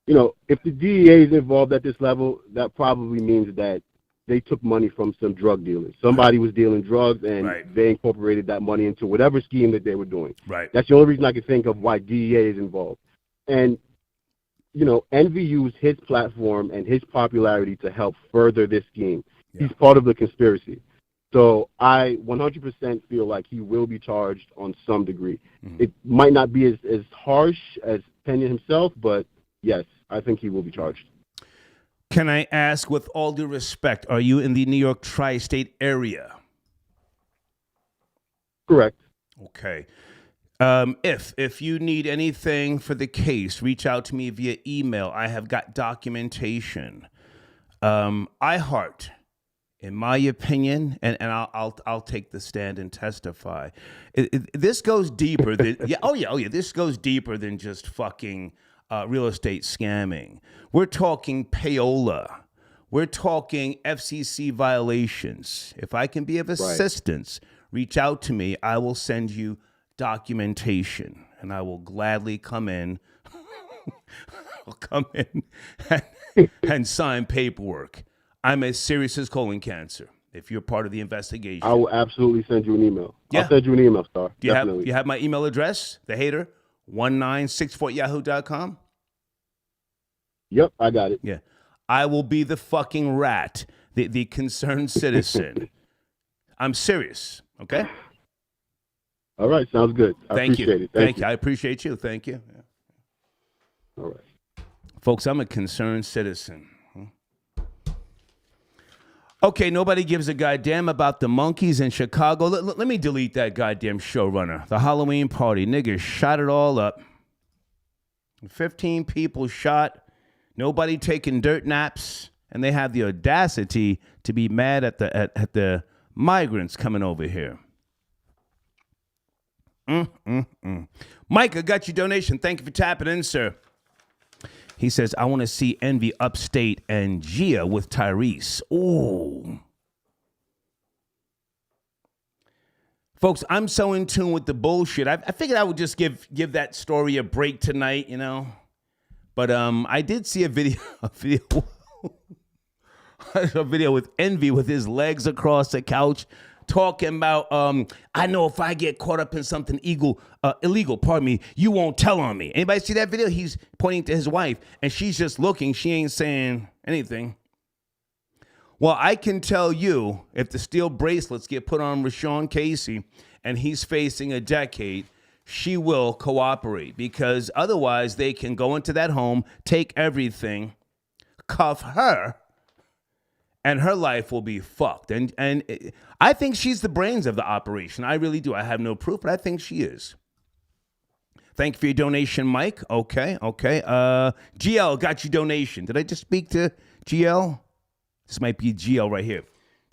If the DEA is involved at this level, that probably means that they took money from some drug dealers. Somebody was dealing drugs, and they incorporated that money into whatever scheme that they were doing. Right. That's the only reason I can think of why DEA is involved. And, you know, Envy used his platform and his popularity to help further this scheme. Yeah. He's part of the conspiracy. So I 100% feel like he will be charged on some degree. Mm-hmm. It might not be as harsh as Pena himself, but yes, I think he will be charged. Can I ask, with all due respect, are you in the New York tri-state area? Correct. Okay. If you need anything for the case, reach out to me via email. I have got documentation. iHeart, in my opinion, and I'll take the stand and testify. This goes deeper than This goes deeper than just fucking real estate scamming. We're talking payola. We're talking FCC violations. If I can be of assistance, reach out to me. I will send you documentation, and I will gladly come in. I'll come in and sign paperwork. I'm as serious as colon cancer. If you're part of the investigation, I will absolutely send you an email. Yeah. I'll send you an email, Star. Do you have my email address? thehater1964@yahoo.com. Yep, I got it. Yeah. I will be the fucking rat, the concerned citizen. I'm serious, okay? All right, sounds good. Thank you. Thank you. I appreciate you. Thank you. Yeah. All right. Folks, I'm a concerned citizen. Okay, nobody gives a goddamn about the monkeys in Chicago. Let me delete that goddamn showrunner. The Halloween party. Niggas shot it all up. 15 people shot. Nobody taking dirt naps, and they have the audacity to be mad at the migrants coming over here. Mike, I got your donation. Thank you for tapping in, sir. He says, I want to see Envy upstate and Gia with Tyrese. Ooh. Folks, I'm so in tune with the bullshit. I figured I would just give that story a break tonight, you know. But I did see a video with Envy with his legs across the couch talking about, I know if I get caught up in something illegal, you won't tell on me. Anybody see that video? He's pointing to his wife, and she's just looking. She ain't saying anything. Well, I can tell you, if the steel bracelets get put on Rashawn Casey and he's facing a decade, she will cooperate, because otherwise they can go into that home, take everything, cuff her, and her life will be fucked. And I think she's the brains of the operation. I really do. I have no proof, but I think she is. Thank you for your donation, Mike. Okay. GL got your donation. Did I just speak to GL? This might be GL right here.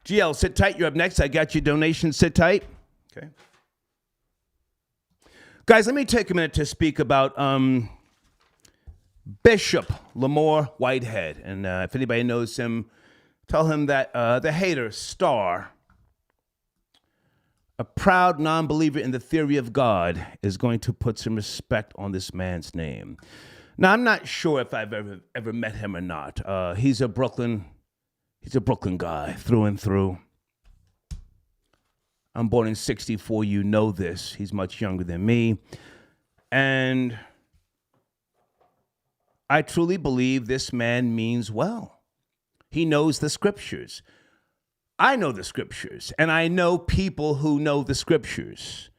GL, sit tight. You're up next. I got your donation. Sit tight. Okay. Guys, let me take a minute to speak about Bishop Lamore Whitehead. And if anybody knows him, tell him that the hater Star, a proud non-believer in the theory of God, is going to put some respect on this man's name. Now, I'm not sure if I've ever met him or not. He's a Brooklyn guy through and through. I'm born in 64. You know this. He's much younger than me. And I truly believe this man means well. He knows the scriptures. I know the scriptures, and I know people who know the scriptures.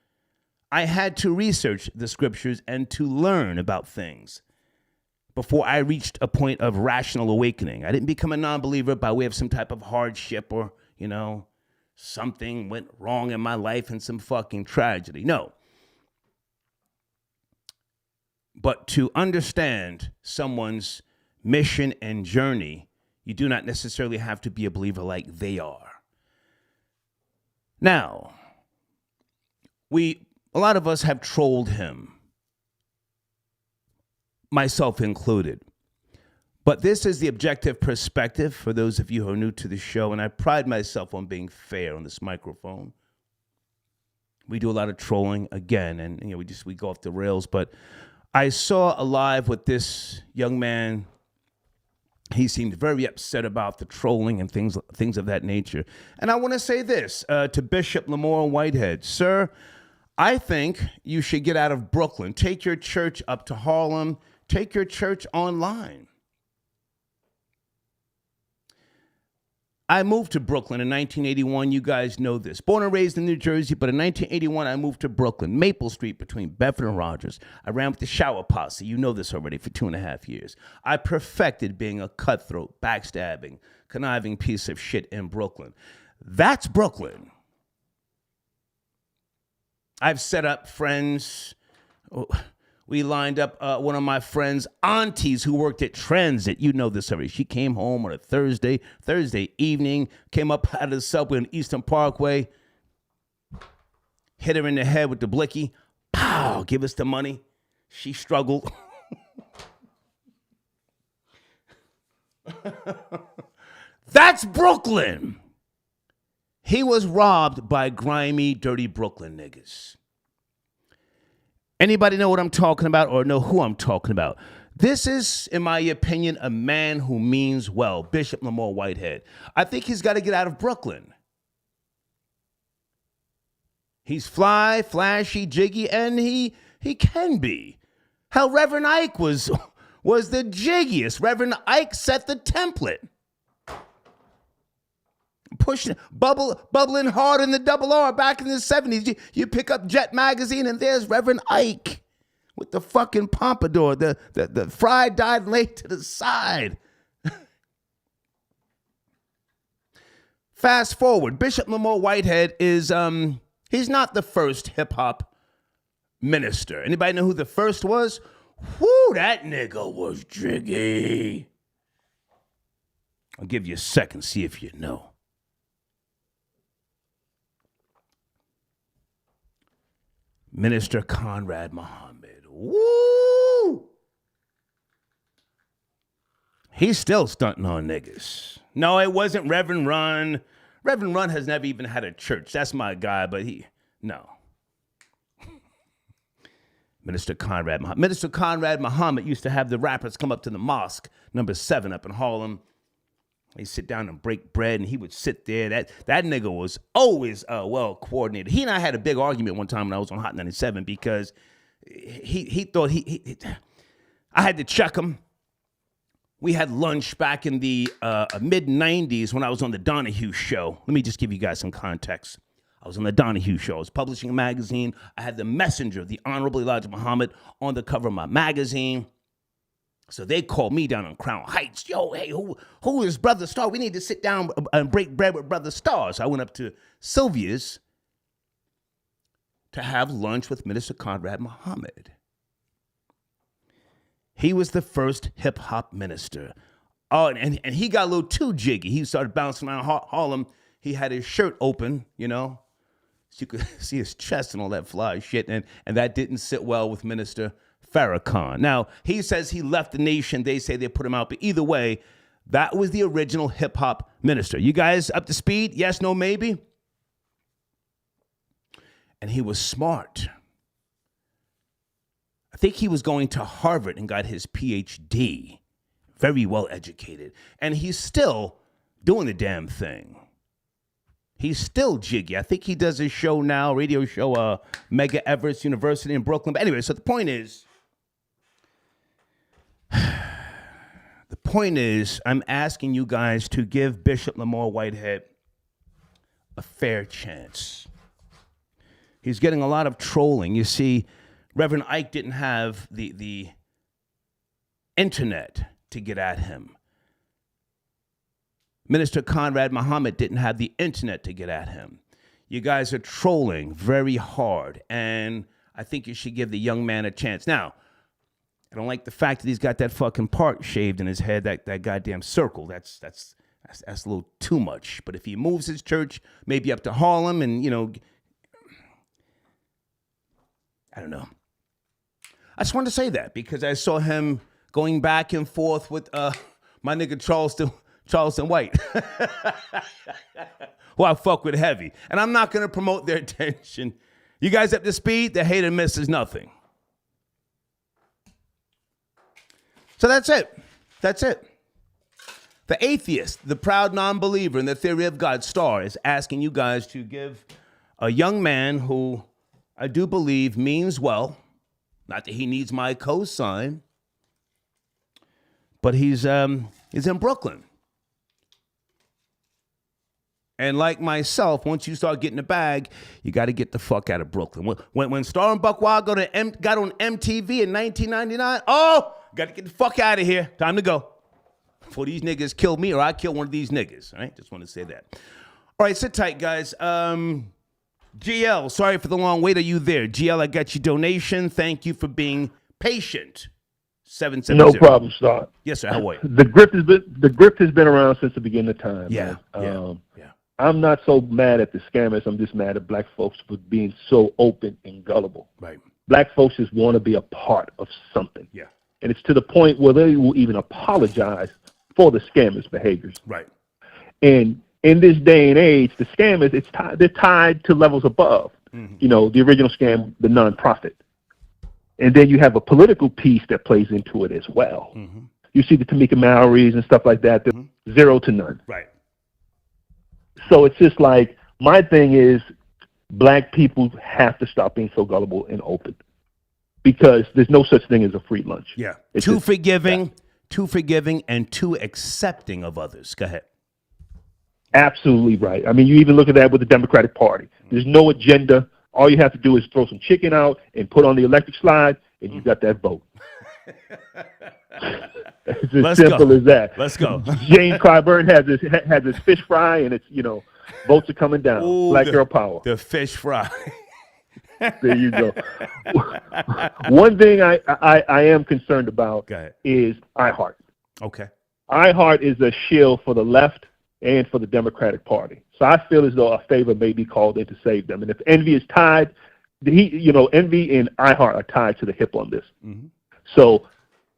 I had to research the scriptures and to learn about things before I reached a point of rational awakening. I didn't become a non-believer by way of some type of hardship or, something went wrong in my life and some fucking tragedy. No. But to understand someone's mission and journey, you do not necessarily have to be a believer like they are. Now, a lot of us have trolled him, myself included. But this is the objective perspective for those of you who are new to the show, and I pride myself on being fair on this microphone. We do a lot of trolling again, and we go off the rails. But I saw a live with this young man. He seemed very upset about the trolling and things of that nature. And I want to say this to Bishop Lamore Whitehead. Sir, I think you should get out of Brooklyn. Take your church up to Harlem. Take your church online. I moved to Brooklyn in 1981. You guys know this. Born and raised in New Jersey, but in 1981, I moved to Brooklyn, Maple Street between Bedford and Rogers. I ran with the Shower Posse. You know this already for 2.5 years. I perfected being a cutthroat, backstabbing, conniving piece of shit in Brooklyn. That's Brooklyn. I've set up friends. We lined up one of my friends' aunties who worked at Transit. You know this already. She came home on a Thursday evening, came up out of the subway on Eastern Parkway, hit her in the head with the blicky. Pow, give us the money. She struggled. That's Brooklyn. He was robbed by grimy, dirty Brooklyn niggas. Anybody know what I'm talking about or know who I'm talking about? This is, in my opinion, a man who means well, Bishop Lamore Whitehead. I think he's got to get out of Brooklyn. He's fly, flashy, jiggy, and he can be. Hell, Reverend Ike was the jiggiest. Reverend Ike set the template. Pushing, bubbling hard in the double R back in the 70s. You pick up Jet magazine and there's Reverend Ike with the fucking pompadour, the fried dyed laid to the side. Fast forward, Bishop Lamore Whitehead is, he's not the first hip hop minister. Anybody know who the first was? Whoo, that nigga was jiggy. I'll give you a second, see if you know. Minister Conrad Muhammad. Woo! He's still stunting on niggas. No, it wasn't Reverend Run. Reverend Run has never even had a church. That's my guy, but no. Minister Conrad Muhammad. Minister Conrad Muhammad used to have the rappers come up to the mosque, number 7 up in Harlem. They sit down and break bread, and he would sit there. That nigga was always well coordinated. He and I had a big argument one time when I was on Hot 97 because he thought I had to check him. We had lunch back in the mid-'90s when I was on the Donahue Show. Let me just give you guys some context. I was on the Donahue Show. I was publishing a magazine. I had the messenger, the Honorable Elijah Muhammad, on the cover of my magazine. So they called me down on Crown Heights. Yo, hey, who is Brother Star? We need to sit down and break bread with Brother Star. So I went up to Sylvia's to have lunch with Minister Conrad Muhammad. He was the first hip-hop minister. Oh, and he got a little too jiggy. He started bouncing around Harlem. He had his shirt open, you know, so you could see his chest and all that fly shit. And that didn't sit well with Minister Farrakhan. Now, he says he left the nation. They say they put him out. But either way, that was the original hip-hop minister. You guys up to speed? Yes, no, maybe? And he was smart. I think he was going to Harvard and got his PhD. Very well educated. And he's still doing the damn thing. He's still jiggy. I think he does his show now, radio show, Mega Everest University in Brooklyn. But anyway, so the point is, I'm asking you guys to give Bishop Lamore Whitehead a fair chance. He's getting a lot of trolling. You see, Reverend Ike didn't have the internet to get at him. Minister Conrad Muhammad didn't have the internet to get at him. You guys are trolling very hard, and I think you should give the young man a chance. Now, I don't like the fact that he's got that fucking part shaved in his head, that goddamn circle. That's a little too much. But if he moves his church maybe up to Harlem and, you know, I don't know. I just wanted to say that because I saw him going back and forth with my nigga Charleston White, who I fuck with heavy. And I'm not going to promote their attention. You guys up to speed? The hate and miss is nothing. So that's it. The atheist, the proud non-believer in the theory of God, Star, is asking you guys to give a young man who I do believe means well, not that he needs my cosign, but he's in Brooklyn. And like myself, once you start getting the bag, you got to get the fuck out of Brooklyn. When Star and Buck Wild got on MTV in 1999, got to get the fuck out of here. Time to go. Before these niggas kill me or I kill one of these niggas. All right, just want to say that. All right, sit tight, guys. GL, sorry for the long wait. Are you there? GL, I got your donation. Thank you for being patient. 770. No problem, Star. Yes, sir. How are you? The grift has been around since the beginning of time. Yeah, man. yeah. I'm not so mad at the scammers. I'm just mad at black folks for being so open and gullible. Right. Black folks just want to be a part of something. Yeah. And it's to the point where they will even apologize for the scammers' behaviors. Right. And in this day and age, the scammers, they're tied to levels above. Mm-hmm. You know, the original scam, the nonprofit. And then you have a political piece that plays into it as well. Mm-hmm. You see the Tamika Mallory's and stuff like that, mm-hmm. 0 to none. Right. So it's just like, my thing is, black people have to stop being so gullible and open, because there's no such thing as a free lunch. Yeah. Too forgiving, and too accepting of others. Go ahead. Absolutely right. I mean, you even look at that with the Democratic Party. There's no agenda. All you have to do is throw some chicken out and put on the electric slide, and you got that vote. It's as simple as that. Let's go. James Clyburn has his fish fry, and it's, votes are coming down. Ooh, Black girl power. The fish fry. There you go. One thing I am concerned about is iHeart. Okay. iHeart is a shield for the left and for the Democratic Party. So I feel as though a favor may be called in to save them. And if Envy is tied, Envy and iHeart are tied to the hip on this. Mm-hmm. So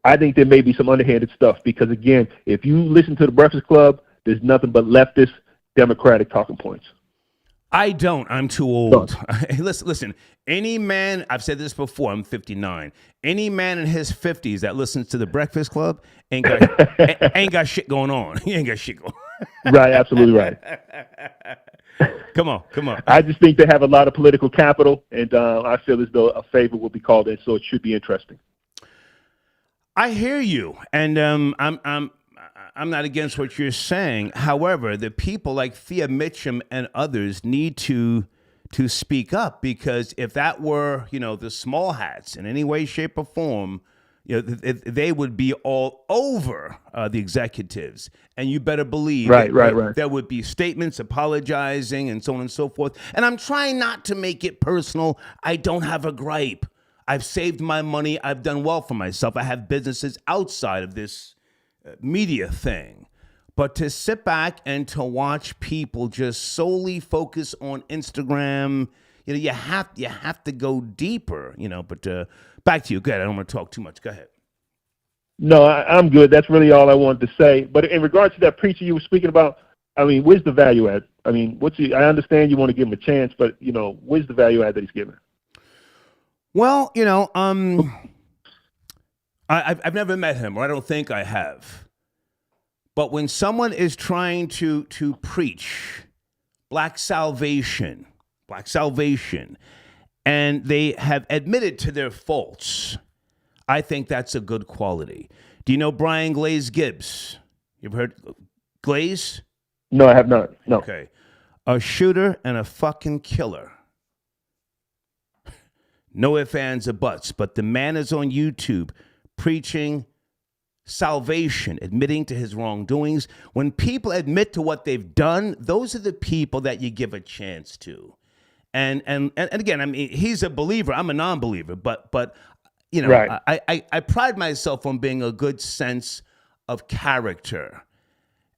I think there may be some underhanded stuff, because, again, if you listen to the Breakfast Club, there's nothing but leftist Democratic talking points. I don't. I'm too old. Listen, any man, I've said this before, I'm 59. Any man in his 50s that listens to the Breakfast Club ain't got shit going on. He ain't got shit going on. Right, absolutely right. Come on. I just think they have a lot of political capital, and I feel as though a favor will be called in, so it should be interesting. I hear you, and I'm not against what you're saying. However, the people like Thea Mitchum and others need to speak up, because if that were, the small hats in any way, shape, or form, they would be all over the executives. And you better believe right. There would be statements apologizing and so on and so forth. And I'm trying not to make it personal. I don't have a gripe. I've saved my money. I've done well for myself. I have businesses outside of this media thing. But to sit back and to watch people just solely focus on Instagram, you have to go deeper, But back to you. Go ahead. I don't want to talk too much. Go ahead. No, I'm good. That's really all I wanted to say. But in regards to that preacher you were speaking about, I mean, where's the value add? I mean, I understand you want to give him a chance, but where's the value add that he's giving? Well, I've never met him, or I don't think I have. But when someone is trying to preach black salvation, and they have admitted to their faults, I think that's a good quality. Do you know Brian Glaze Gibbs? You've heard Glaze? No, I have not. No. Okay. A shooter and a fucking killer. No ifs, ands, or buts. But the man is on YouTube preaching salvation, admitting to his wrongdoings. When people admit to what they've done, those are the people that you give a chance to. And again, I mean, he's a believer. I'm a non-believer, but right. I pride myself on being a good sense of character.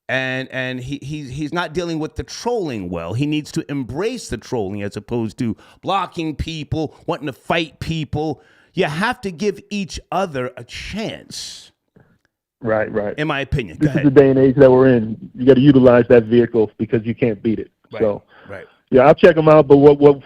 And he's not dealing with the trolling well. He needs to embrace the trolling as opposed to blocking people, wanting to fight people. You have to give each other a chance. Right. In my opinion. This is the day and age that we're in. You got to utilize that vehicle because you can't beat it. Right. So, right. Yeah, I'll check him out. But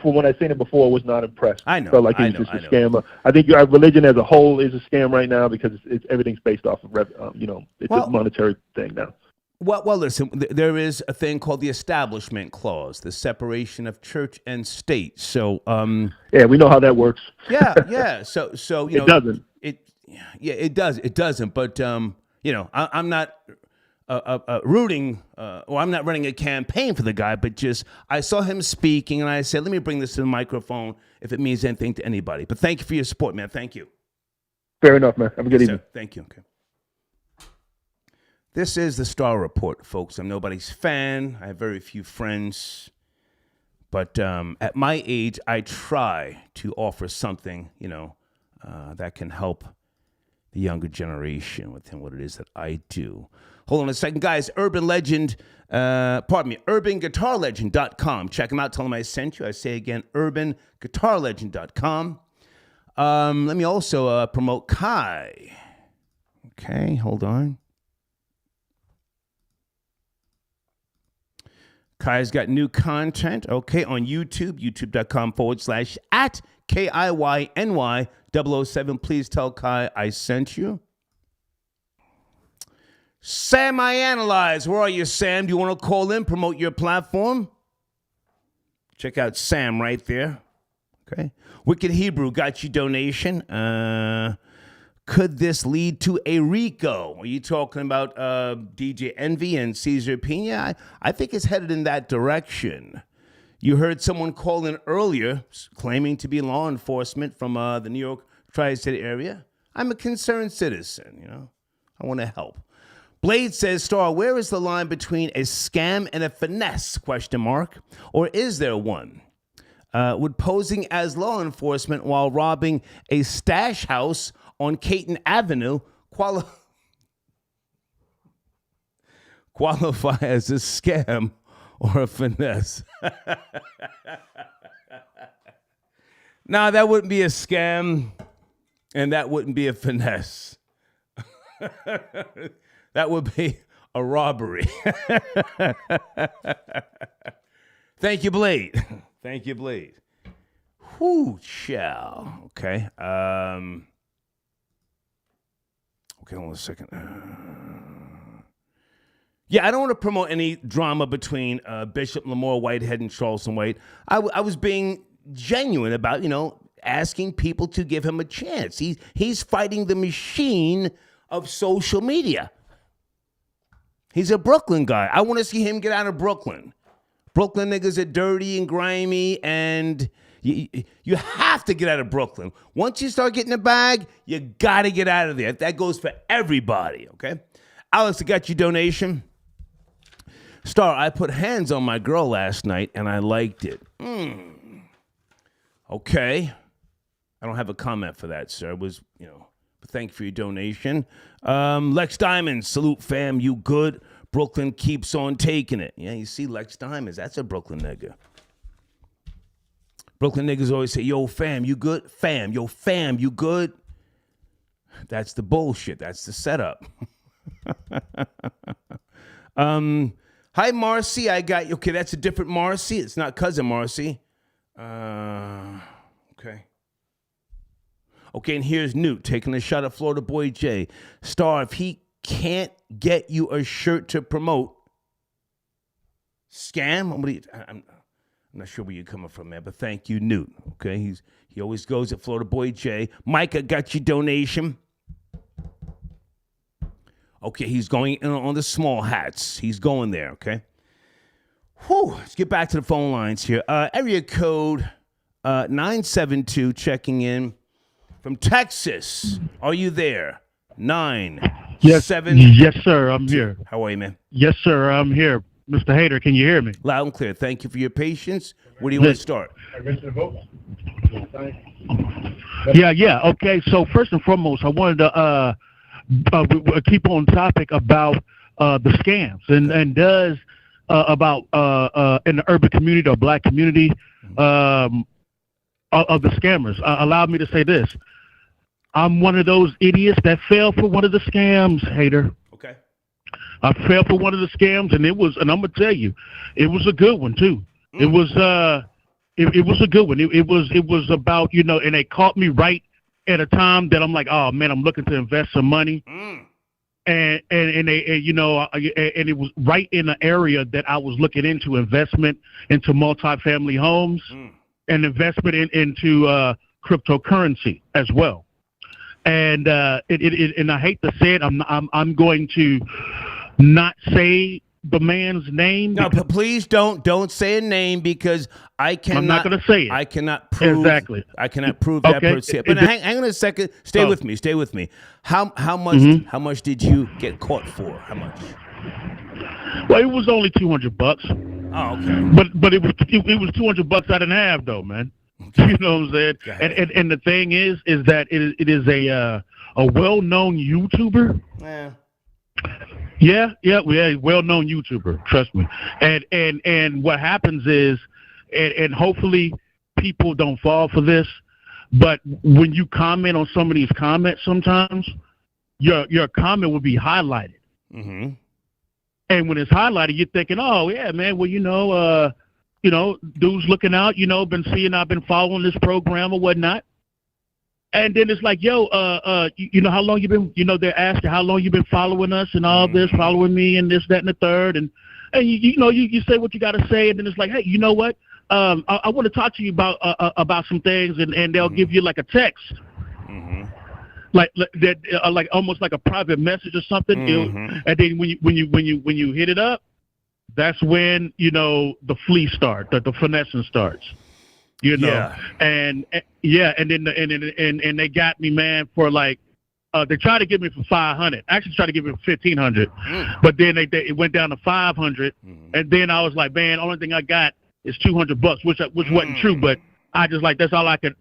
from when I seen it before, I was not impressed. I know. Felt like he was just a scammer. I think our religion as a whole is a scam right now because everything's based off of, it's a monetary thing now. Well, listen, there is a thing called the Establishment Clause, the separation of church and state. So, Yeah, we know how that works. yeah. So you know, It doesn't. It does. It doesn't. But you know, I'm not rooting, or I'm not running a campaign for the guy. But just I saw him speaking, and I said, let me bring this to the microphone if it means anything to anybody. But thank you for your support, man. Thank you. Fair enough, man. Have a good evening. Thank you. Okay. This is the Star Report, folks. I'm nobody's fan. I have very few friends. But at my age, I try to offer something, you know, that can help the younger generation within what it is that I do. Hold on a second, guys. UrbanGuitarLegend.com. Check them out. Tell them I sent you. I say again, UrbanGuitarLegend.com. Let me also promote Kai. Okay, hold on. Kai's got new content, okay, on YouTube, youtube.com/@KIYNY007. Please tell Kai I sent you. Sam, I Analyze. Where are you, Sam? Do you want to call in, promote your platform? Check out Sam right there. Okay. Wicked Hebrew got you donation. Could this lead to a RICO? Are you talking about DJ Envy and Cesar Pina? I think it's headed in that direction. You heard someone call in earlier claiming to be law enforcement from the New York Tri-State area. I'm a concerned citizen, you know. I want to help. Blade says, Star, where is the line between a scam and a finesse, ? Or is there one? Would posing as law enforcement while robbing a stash house on Caton Avenue qualify as a scam or a finesse? Now, that wouldn't be a scam, and that wouldn't be a finesse. That would be a robbery. Thank you, Blade. Thank you, Blade. Whoo, chow. Okay. Okay, hold on a second. Yeah, I don't want to promote any drama between Bishop Lamore Whitehead and Charleston White. I was being genuine about, you know, asking people to give him a chance. He's fighting the machine of social media. He's a Brooklyn guy. I want to see him get out of Brooklyn. Brooklyn niggas are dirty and grimy, and you have to get out of Brooklyn. Once you start getting a bag, you got to get out of there. That goes for everybody, okay? Alex, I got your donation. Star, I put hands on my girl last night, and I liked it. Okay. I don't have a comment for that, sir. It was, you know, but thank you for your donation. Lex Diamond, salute fam, you good? Brooklyn keeps on taking it. Yeah, you see Lex Diamonds, that's a Brooklyn nigga. Brooklyn niggas always say, yo, fam, you good? Fam, yo, fam, you good? That's the bullshit. That's the setup. Hi, Marcy. I got you. Okay, that's a different Marcy. It's not cousin Marcy. Okay. Okay, and here's Newt taking a shot at Florida Boy J. Star, if he can't get you a shirt to promote, scam? I'm not sure where you're coming from, man, but thank you, Newt. Okay, he always goes at Florida Boy J. Micah got your donation. Okay, he's going in on the small hats. He's going there, okay? Whew, let's get back to the phone lines here. Area code 972 checking in from Texas. Are you there? 9 Yes, 7. yes, sir. I'm here. How are you, man? Yes, sir. I'm here. Mr. Hader, can you hear me? Loud and clear. Thank you for your patience. Where do you want to start? Yeah. Okay. So first and foremost, I wanted to keep on topic about the scams and does about in the urban community or black community of the scammers. Allow me to say this. I'm one of those idiots that fell for one of the scams, Hater. Okay. I fell for one of the scams, and I'm gonna tell you, it was a good one too. It was it was a good one. It was about, you know, and they caught me right at a time that I'm like, oh man, I'm looking to invest some money. and it was right in the area that I was looking into investment into multifamily homes and investment into cryptocurrency as well. And and I hate to say it, I'm going to not say the man's name. No, but please don't say a name because I cannot. I'm not going to say it. I cannot prove Exactly. I cannot prove that Okay. per se. But hang on a second. Stay with me. Stay with me. How much how much did you get caught for? How much? Well, it was only $200. Oh, okay. But it was $200 I didn't have though, man. You know what I'm saying? And the thing is that it is a well-known YouTuber. Yeah. Yeah, well-known YouTuber. Trust me. And what happens is, and hopefully people don't fall for this, but when you comment on some of these comments, sometimes your comment will be highlighted. Mm-hmm. And when it's highlighted, you're thinking, oh yeah, man. Well, dude's looking out. I've been following this program or whatnot. And then it's like, yo, how long you been, they're asking how long you been following us and all this, following me and this, that, and the third. And you say what you got to say. And then it's like, hey, you know what? I want to talk to you about some things. And they'll give you like a text, like that, like almost like a private message or something. And then when you hit it up, that's when, the flea start, the finessing starts. And then they got me, man, for like they tried to get me for $500. Actually, tried to get me for $1,500, but then it went down to $500, and then I was like, man, only thing I got is $200, which wasn't true, but I just like that's all I could,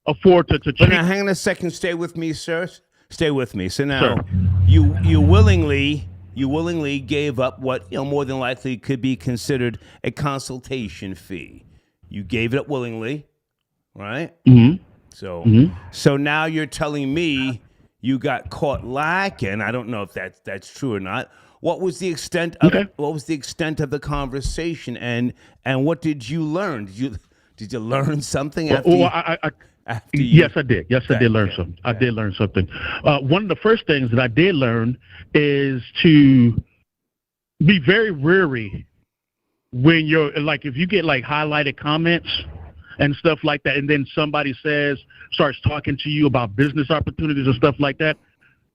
afford to. But now, hang on a second. Stay with me, sir. Stay with me. So now, you willingly gave up what more than likely could be considered a consultation fee. You gave it up willingly, right? Mm-hmm. So now you're telling me you got caught lacking. I don't know if that's true or not. What was the extent of the conversation, and what did you learn? Did you learn something after? Yes, I did. Yes, I did learn something. I did learn something. One of the first things that I did learn is to be very wary when you're like, if you get like highlighted comments and stuff like that, and then somebody starts talking to you about business opportunities and stuff like that,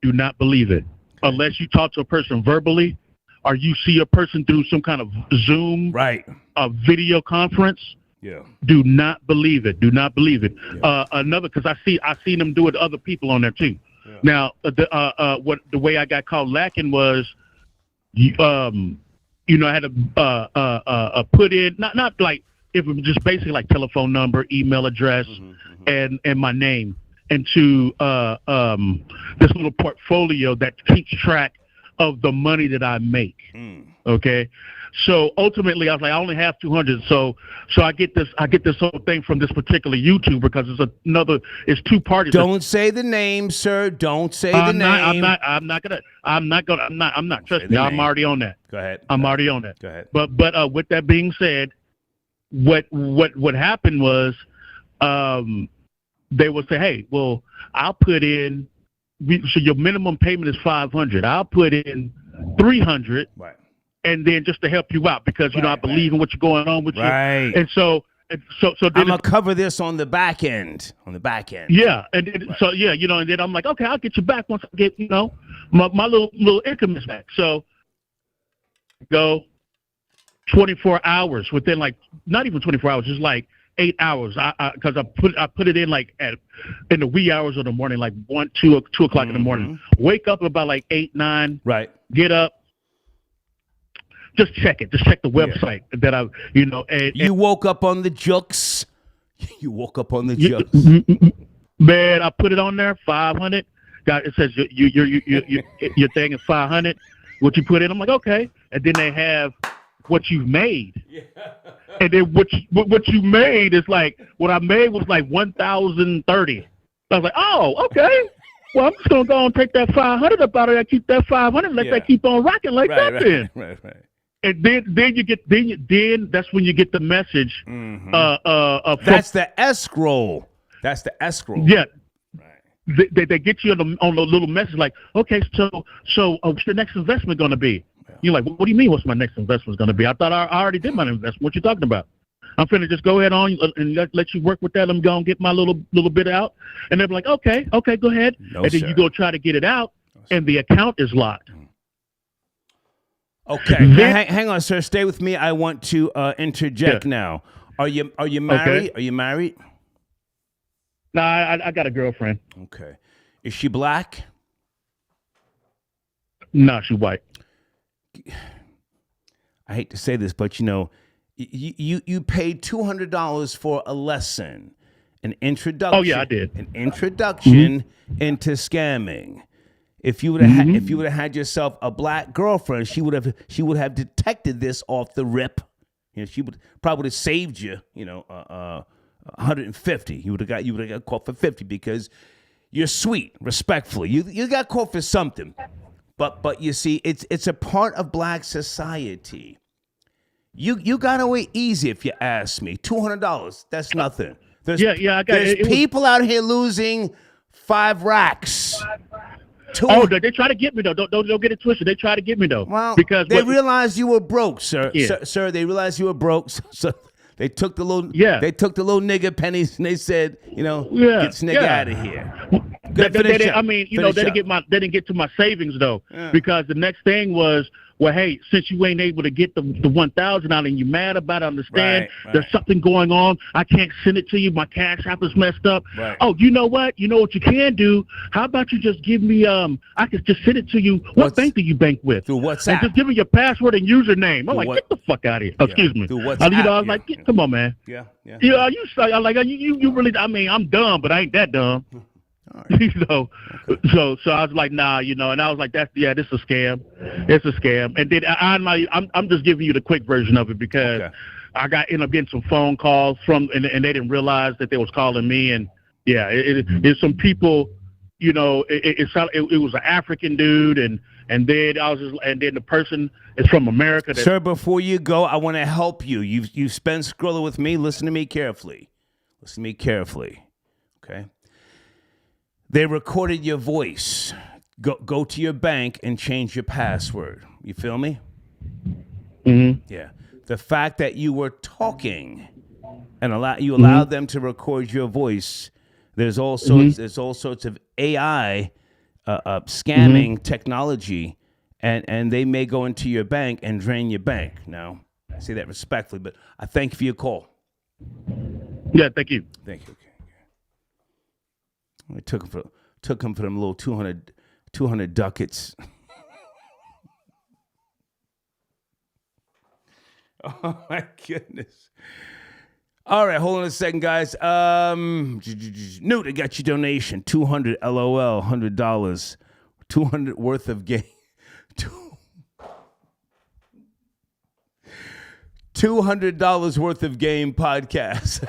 do not believe it. Unless you talk to a person verbally or you see a person through some kind of Zoom, video conference. Yeah. Do not believe it. Do not believe it. Another, because I seen them do it to other people on there too. Yeah. Now, the way I got caught lacking was, I had to put in not like if it was just basically like telephone number, email address, and my name into this little portfolio that keeps track of the money that I make. Okay, so ultimately I was like, I only have 200, so I get this whole thing from this particular YouTuber because it's two parties. Don't say the name, sir. Don't say the name. I'm not. Trust me, I'm already on that. Go ahead. I'm already on that. Go ahead. But with that being said, what happened was, they would say, hey, well, I'll put in. So your minimum payment is $500. I'll put in $300, right? And then just to help you out because I believe in what you're going on with you. And so then I'm gonna cover this on the back end. Yeah, and then I'm like, okay, I'll get you back once I get my little income is back. So go 24 hours within like not even 24 hours, just like 8 hours. Because I put it in like in the wee hours of the morning, like 2 o'clock in the morning. Wake up about like 8, 9. Right. Get up. Just check it. Just check the website that I, and you woke up on the jokes. You woke up on the jokes. Man, I put it on there. 500. It says your thing is 500. What you put in, I'm like, okay. And then they have what you've made. Yeah. And then what you made is like what I made was like 1,030. I was like, oh, okay. Well, I'm just gonna go and take that 500 up out of that. Keep that 500. Let that keep on rocking like that. Then. Right. And then that's when you get the message. That's the escrow. Yeah. they get you on the little message like, okay, so what's your next investment going to be? Yeah. You're like, what do you mean? What's my next investment going to be? I thought I already did my investment. What you talking about? I'm finna just go ahead on and let you work with that. I'm going to get my little bit out. And they're like, okay, go ahead. No, and then sir. you go try to get it out, and the account is locked. Okay, hang on, sir. Stay with me. I want to interject now. Are you married? Okay. Are you married? No, I got a girlfriend. Okay. Is she black? No, she's white. I hate to say this, but you paid $200 for a lesson, an introduction. Oh yeah, I did. An introduction into scamming. If you would have had yourself a black girlfriend, she would have detected this off the rip. She would probably have saved you. 150. You would have got caught for 50 because you're sweet, respectfully. You got caught for something. But you see, it's a part of black society. You got away easy, if you ask me. $200, that's nothing. There's people out here losing 5 racks. They try to get me though. Don't get it twisted. They try to get me though. Well, because they realized you were broke, sir. Yeah. Sir, they realized you were broke. So they took the little nigga pennies and they said, get this nigga out of here. They didn't get to my savings though, because the next thing was, well, hey, since you ain't able to get the 1,000 out and you mad about it, understand there's something going on. I can't send it to you. My cash app is messed up. Right. Oh, you know what? You know what you can do? How about you just give me I can just send it to you. What bank do you bank with? Through WhatsApp. And just give me your password and username. I'm like, get the fuck out of here. Excuse me. Through WhatsApp. I was like, come on, man. Yeah. You really? I mean, I'm dumb, but I ain't that dumb. Right. So I was like, nah, and I was like, this is a scam. It's a scam. And then I'm just giving you the quick version of it because I ended up getting some phone calls and they didn't realize that they was calling me. And it's some people, it was an African dude, and then the person is from America. Sir, before you go, I want to help you. You've spent Skrilla with me. Listen to me carefully. Okay. They recorded your voice. Go to your bank and change your password. You feel me? Mm-hmm. Yeah. The fact that you were talking and allowed them to record your voice. There's all sorts of AI scamming technology, and they may go into your bank and drain your bank. Now, I say that respectfully, but I thank you for your call. Yeah, thank you. Thank you. Okay. I took him for them little 200 ducats. Oh my goodness. All right, hold on a second, guys. Newt, I got your donation. 200 LOL, $100. 200 worth of game. $200 worth of game podcast.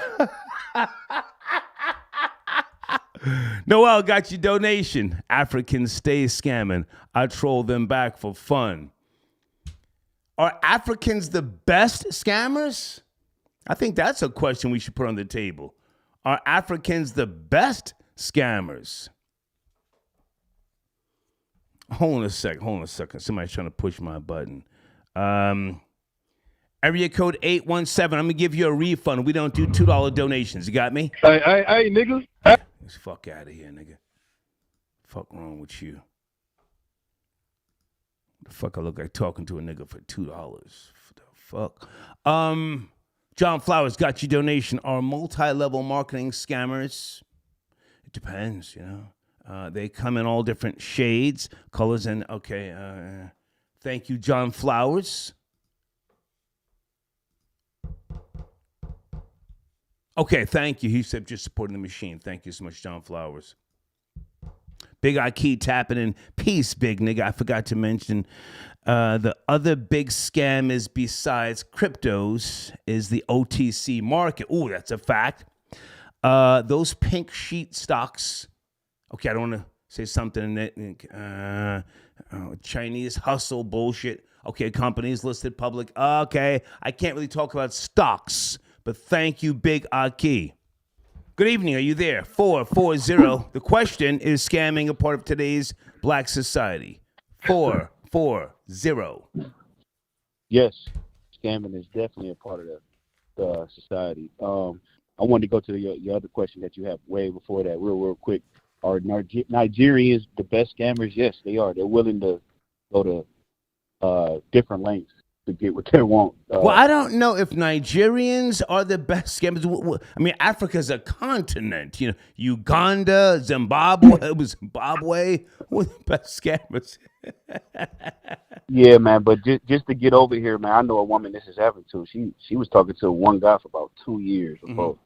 Noel got your donation. Africans stay scamming. I troll them back for fun. Are Africans the best scammers? I think that's a question we should put on the table. Are Africans the best scammers? Hold on a second. Somebody's trying to push my button. Area code 817. I'm going to give you a refund. We don't do $2 donations. You got me? Hey, niggas. Let's fuck out of here, nigga. Fuck wrong with you? The fuck I look like talking to a nigga for $2? The fuck? John Flowers got your donation. Are multi-level marketing scammers? It depends, They come in all different shades, colors, and thank you, John Flowers. Okay, thank you. He said just supporting the machine. Thank you so much, John Flowers. Big I Key tapping in. Peace, big nigga. I forgot to mention the other big scam is, besides cryptos, is the OTC market. Ooh, that's a fact. Those pink sheet stocks. Okay, I don't want to say something that Chinese hustle bullshit. Okay, companies listed public. Okay, I can't really talk about stocks. But thank you, Big Aki. Good evening. Are you there? 440. The question is scamming a part of today's black society. 440. Yes, scamming is definitely a part of the society. I wanted to go to your other question that you have way before that, real quick. Are Nigerians the best scammers? Yes, they are. They're willing to go to different lengths to get what they want. Well, I don't know if Nigerians are the best scammers. I mean, Africa's a continent. You know, Uganda, Zimbabwe. It was Zimbabwe. Who are the best scammers? Yeah, man. But just to get over here, man, I know a woman this has happened to. She was talking to one guy for about 2 years before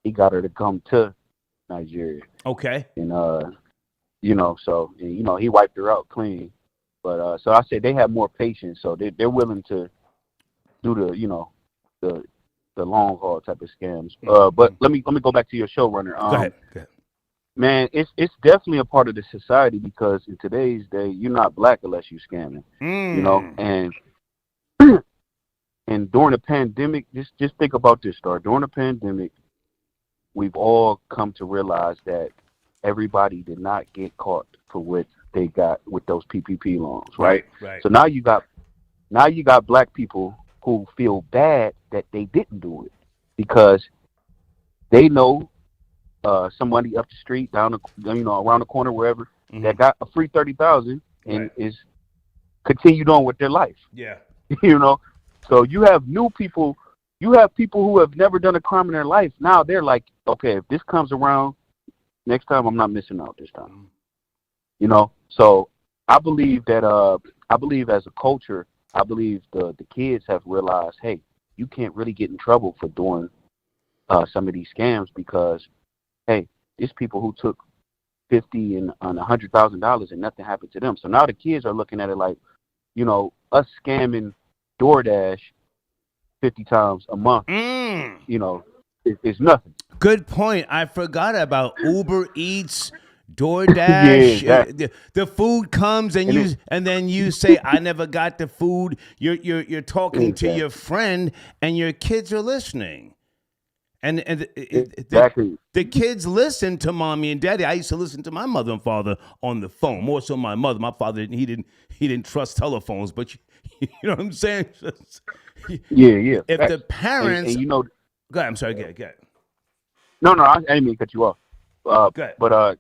he got her to come to Nigeria. Okay. And so he wiped her out clean. But so I said they have more patience, so they're willing to do the long haul type of scams. But let me go back to your showrunner. Go ahead. Man, it's definitely a part of the society because in today's day, you're not black unless you're scamming. You know, and during the pandemic, just think about this, Star. During the pandemic, we've all come to realize that everybody did not get caught for what they got with those PPP loans, right? Right. So now you got black people who feel bad that they didn't do it because they know somebody up the street, around the corner, wherever, that got a free 30,000 and is continued on with their life. Yeah. So you have new people. You have people who have never done a crime in their life. Now they're like, okay, if this comes around next time, I'm not missing out this time. So I believe that as a culture, I believe the kids have realized, hey, you can't really get in trouble for doing some of these scams because, hey, there's people who took $50,000 and $100,000 and nothing happened to them. So now the kids are looking at it like, us scamming DoorDash 50 times a month, is nothing. Good point. I forgot about Uber Eats, DoorDash. Yeah, exactly. The food comes and then you say, I never got the food. You're talking to your friend and your kids are listening. And exactly. The kids listen to mommy and daddy. I used to listen to my mother and father on the phone, more so my mother. My father he didn't trust telephones, but you know what I'm saying? Yeah. If the parents, and go ahead. I'm sorry. Go ahead. No, I didn't mean to cut you off. Go ahead. But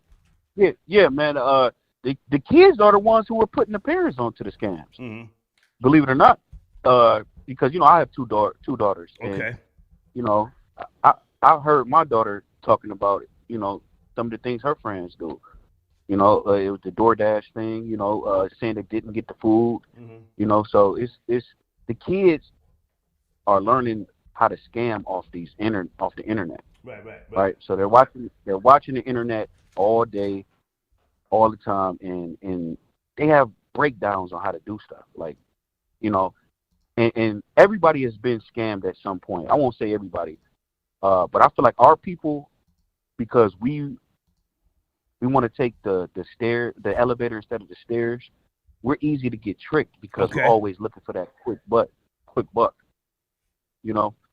yeah, man. The kids are the ones who are putting the parents onto the scams. Believe it or not, because I have two daughters. Okay. And, I heard my daughter talking about it. Some of the things her friends do. It was the DoorDash thing. Saying they didn't get the food. So it's the kids are learning how to scam off the internet. Right. So they're watching the internet all day, all the time, and they have breakdowns on how to do stuff. Like, and everybody has been scammed at some point. I won't say everybody, but I feel like our people, because we want to take the elevator instead of the stairs, we're easy to get tricked because we're always looking for that quick buck.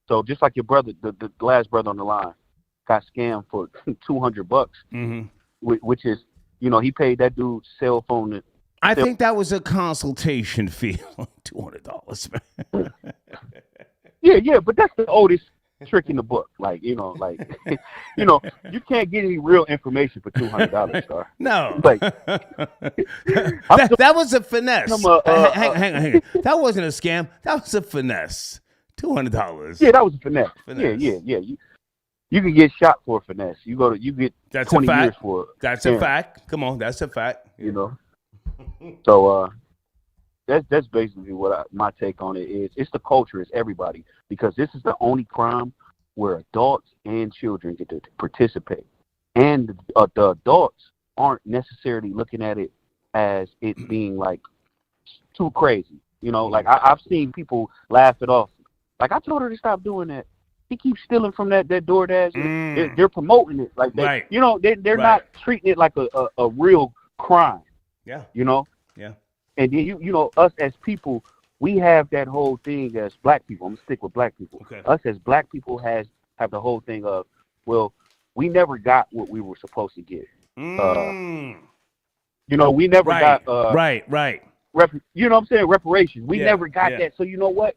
So just like your brother, the last brother on the line, got scammed for $200, which is, he paid that dude's cell phone. I think that was a consultation fee, $200, man. Yeah, but that's the oldest trick in the book. Like, you can't get any real information for $200, Star. No. Like, that was a finesse. Hang on. That wasn't a scam. That was a finesse. $200. Yeah, that was a finesse. Yeah. You can get shot for a finesse. You get that's 20 a fact. years for it. That's a fact. Come on, that's a fact. So that's basically what my take on it is. It's the culture. It's everybody, because this is the only crime where adults and children get to participate, and the adults aren't necessarily looking at it as it being like too crazy. Like I've seen people laugh it off. Like, I told her to stop doing that. He keeps stealing from that DoorDash. They're promoting it like that. Right. They're not treating it like a real crime. Yeah. Yeah. And then us as people, we have that whole thing as black people. I'm gonna stick with black people. Okay. Us as black people have the whole thing of, well, we never got what we were supposed to get. Mm. You know, we never got right. you know what I'm saying? Reparations. We Yeah, never got yeah. that. So you know what?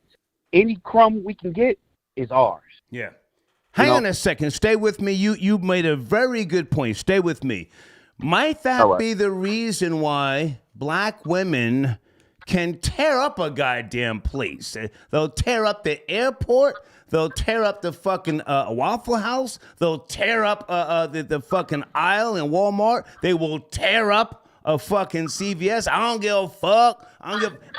Any crumb we can get is ours. Yeah. Hang on a second. Stay with me. You made a very good point. Stay with me. Might that be the reason why black women can tear up a goddamn place? They'll tear up the airport. They'll tear up the fucking Waffle House. They'll tear up the fucking aisle in Walmart. They will tear up a fucking CVS. I don't give a fuck.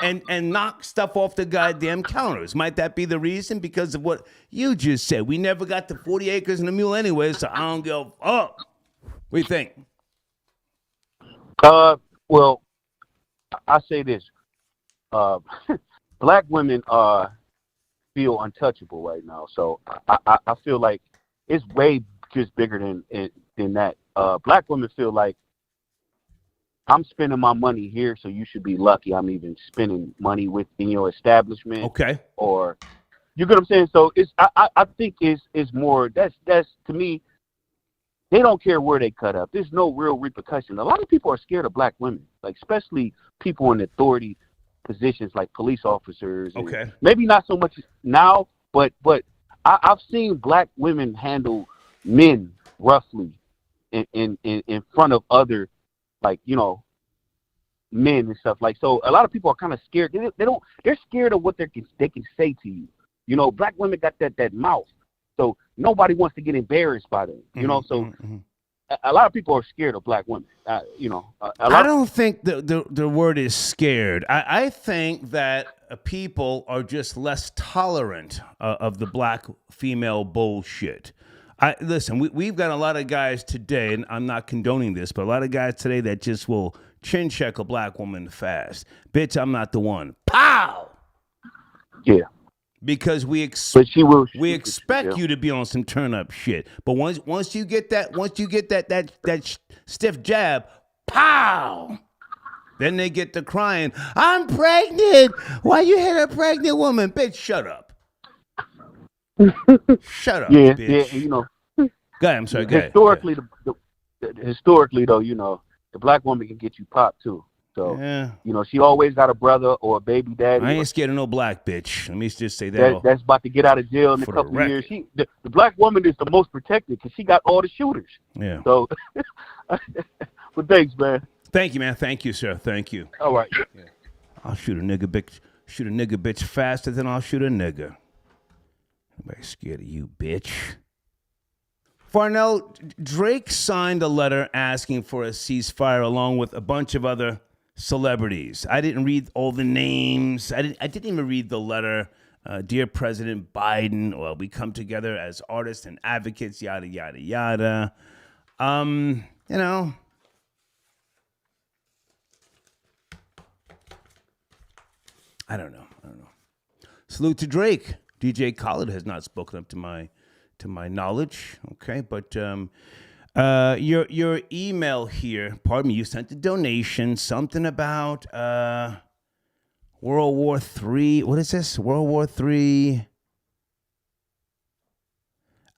And knock stuff off the goddamn counters. Might that be the reason? Because of what you just said. We never got the 40 acres and a mule anyway, so I don't give a fuck. What do you think? Well, I say this. Black women feel untouchable right now. So I feel like it's way just bigger than that. Black women feel like I'm spending my money here, so you should be lucky I'm even spending money within your establishment. Okay. Or you get what I'm saying? So it's I think it's more that's to me, they don't care where they cut up. There's no real repercussion. A lot of people are scared of black women, like especially people in authority positions like police officers. Okay. Maybe not so much now, but I've seen black women handle men roughly in front of other, like, you know, men and stuff. Like, so a lot of people are kind of scared. They're scared of what they can say to you. You know, black women got that mouth. So nobody wants to get embarrassed by them, you know. So a lot of people are scared of black women. You know, I don't think the word is scared. I think that people are just less tolerant of the black female bullshit. Listen, we've got a lot of guys today, and I'm not condoning this, but a lot of guys today that just will chin check a black woman fast. Bitch, I'm not the one. Pow! Yeah. Because we expect you to be on some turn up shit. But once you get that stiff jab, pow! Then they get to crying. I'm pregnant. Why you hit a pregnant woman? Bitch, shut up. Shut up, yeah, bitch. Yeah, you know. Go ahead, I'm sorry. Go ahead. Historically, though, you know, the black woman can get you popped too. So, you know, she always got a brother or a baby daddy. I ain't scared of no black bitch. Let me just say that. That's about to get out of jail in a couple of years. The black woman is the most protected because she got all the shooters. Yeah. So, but thanks, man. Thank you, man. Thank you, sir. Thank you. All right. Yeah. I'll shoot a nigga bitch faster than I'll shoot a nigga. Nobody's scared of you, bitch. Farnell, Drake signed a letter asking for a ceasefire along with a bunch of other celebrities. I didn't read all the names. I didn't even read the letter. Dear President Biden, well, we come together as artists and advocates, yada, yada, yada. You know, I don't know. Salute to Drake. DJ Khaled has not spoken up to my knowledge. Okay, but your email here, pardon me, you sent a donation, something about World War III. What is this? World War III.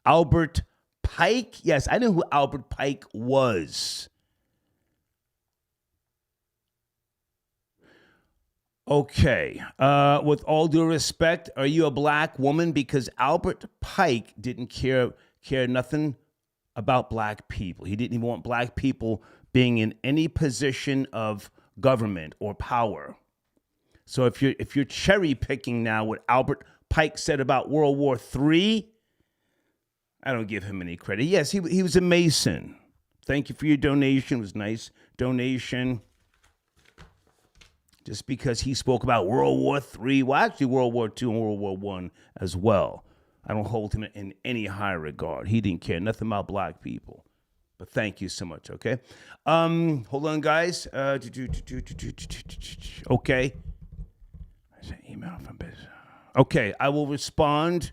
Albert Pike? Yes, I know who Albert Pike was. Okay. With all due respect, are you a black woman? Because Albert Pike didn't care nothing about black people. He didn't even want black people being in any position of government or power. So if you're cherry picking now what Albert Pike said about World War III, I don't give him any credit. Yes, he was a Mason. Thank you for your donation. It was a nice donation. Just because he spoke about World War III, well, actually World War II and World War I as well. I don't hold him in any high regard. He didn't care nothing about black people. But thank you so much, okay? Hold on, guys. Okay. There's an email from business. Okay, I will respond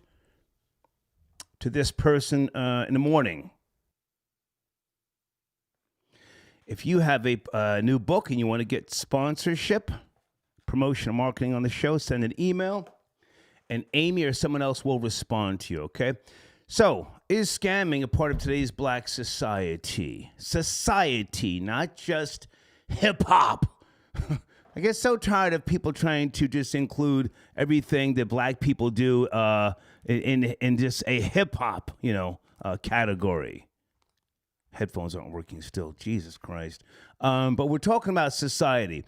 to this person in the morning. If you have a new book and you want to get sponsorship, promotion, or marketing on the show, send an email, and Amy or someone else will respond to you, okay? So, is scamming a part of today's black society? Society, not just hip hop. I get so tired of people trying to just include everything that black people do in just a hip hop, category. Headphones aren't working still. Jesus Christ. But we're talking about society.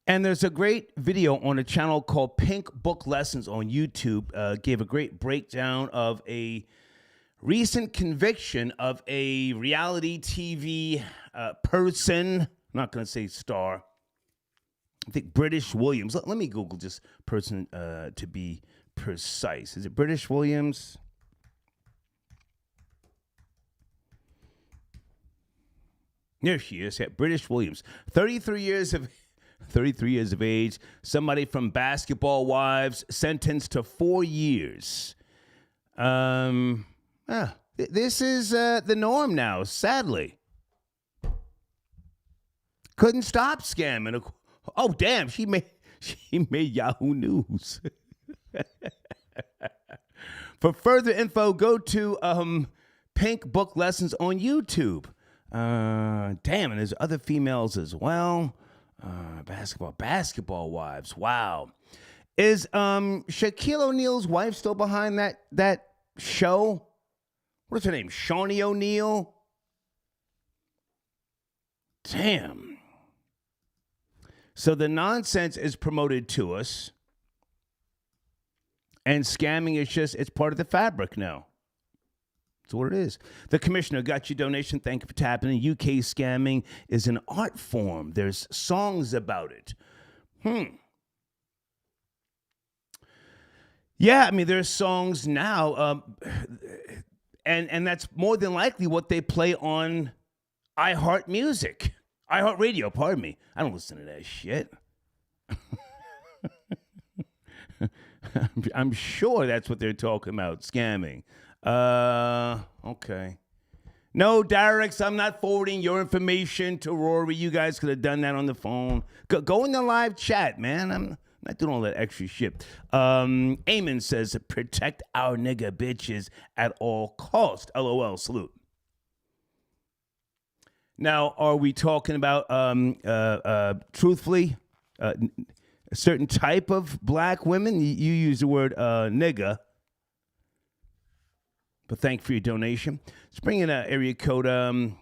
And there's a great video on a channel called Pink Book Lessons on YouTube. Gave a great breakdown of a recent conviction of a reality TV person. I'm not going to say star. I think British Williams. Let me Google this person to be precise. Is it British Williams? There she is. Yeah, British Williams. 33 years of age. Somebody from Basketball Wives, sentenced to 4 years. This is the norm now, sadly. Couldn't stop scamming. Oh, damn, she made Yahoo News. For further info, go to Pink Book Lessons on YouTube. Damn, and there's other females as well. Basketball Wives. Wow. Is Shaquille O'Neal's wife still behind that show? What's her name? Shawnee O'Neal? Damn. So the nonsense is promoted to us, and scamming is it's part of the fabric now. That's what it is. The commissioner got your donation. Thank you for tapping in. UK scamming is an art form. There's songs about it. Yeah, I mean, there's songs now, and that's more than likely what they play on iHeartRadio, pardon me. I don't listen to that shit. I'm sure that's what they're talking about, scamming. Okay. No, Darrex, I'm not forwarding your information to Rory. You guys could have done that on the phone. Go in the live chat, man. I'm not doing all that extra shit. Eamon says, protect our nigga bitches at all cost. LOL, salute. Now, are we talking about, truthfully, a certain type of black women? You use the word nigga. But thank you for your donation. Let's bring in area code. Hold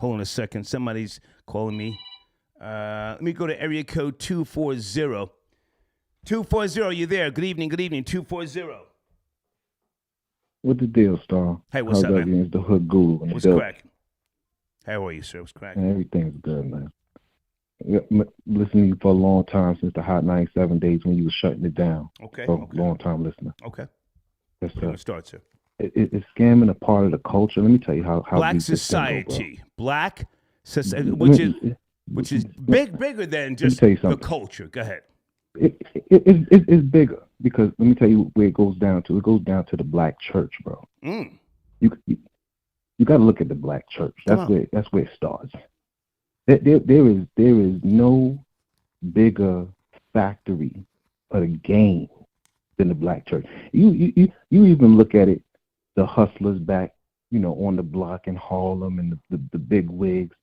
on a second. Somebody's calling me. Let me go to area code 240. 240, you there? Good evening, 240. What the deal, Star? Hey, what's up, man? It's the Hood Guru. What's cracking? How are you, sir? What's cracking? Everything's good, man. Listening to you for a long time, since the Hot 97 days when you were shutting it down. Okay. So, long time listener. Okay. Yes, sir. Let's start, sir. Is scamming a part of the culture? Let me tell you how black society, black society, which is bigger than just the culture. Go ahead. It's bigger because let me tell you where it goes down to. It goes down to the black church, bro. You got to look at the black church. That's where it starts. There is no bigger factory of the game than the black church. You even look at it. The hustlers back, on the block in Harlem and the big wigs.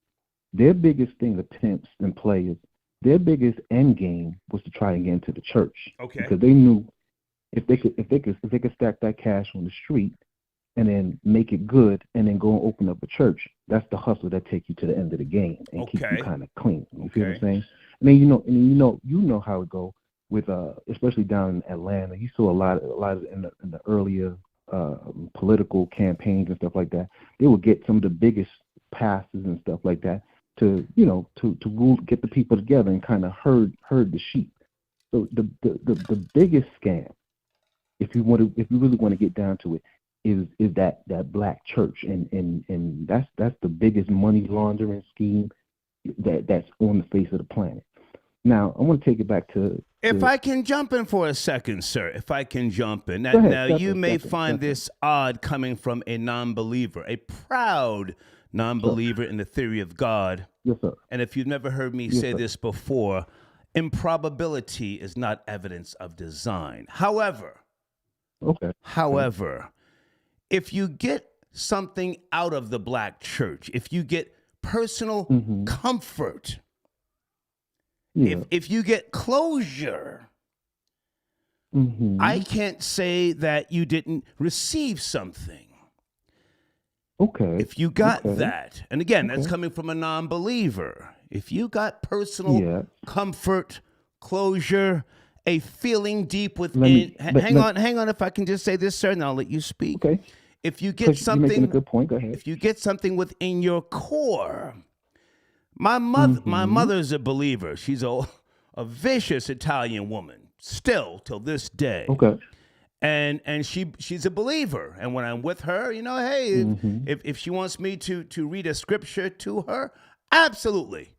Their biggest thing, the pimps and players, their biggest end game was to try and get into the church. Okay. Because they knew if they could stack that cash on the street and then make it good and then go and open up a church, that's the hustle that take you to the end of the game and keep you kind of clean. You see what I'm saying? And then you know how it go with especially down in Atlanta. You saw a lot in the earlier political campaigns and stuff like that. They would get some of the biggest pastors and stuff like that to get the people together and kind of herd the sheep. So the biggest scam, if you really want to get down to it, is that black church, and that's the biggest money laundering scheme that's on the face of the planet. Now I want to take it back to. If I can jump in for a second, sir, if I can jump in. Now you may find this odd coming from a non-believer, a proud non-believer in the theory of God. Yes, sir. And if you've never heard me say this before, improbability is not evidence of design. However, if you get something out of the black church, if you get personal comfort, if you get closure, I can't say that you didn't receive something. Okay. If you got that, and again, that's coming from a non-believer. If you got personal comfort, closure, a feeling deep within. Hang on. If I can just say this, sir, and I'll let you speak. Okay. If you get something, you're making a good point. Go ahead. If you get something within your core, my mother's a believer. She's a vicious Italian woman, still till this day. Okay. And she's a believer. And when I'm with her, you know, hey, if she wants me to read a scripture to her, absolutely.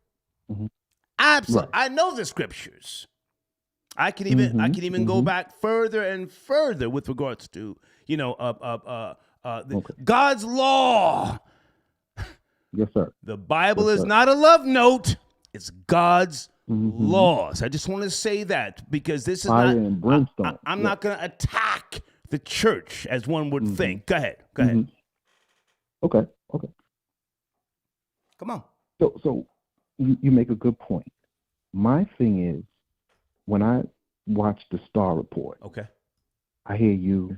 Absolutely. Right. I know the scriptures. I can even go back further and further with regards to, you know, God's law. Yes, sir. The Bible is not a love note. It's God's laws. I just want to say that because this is fire and brimstone. I'm not going to attack the church as one would think. Go ahead. Okay. Come on. So you make a good point. My thing is, when I watch the Star Report, I hear you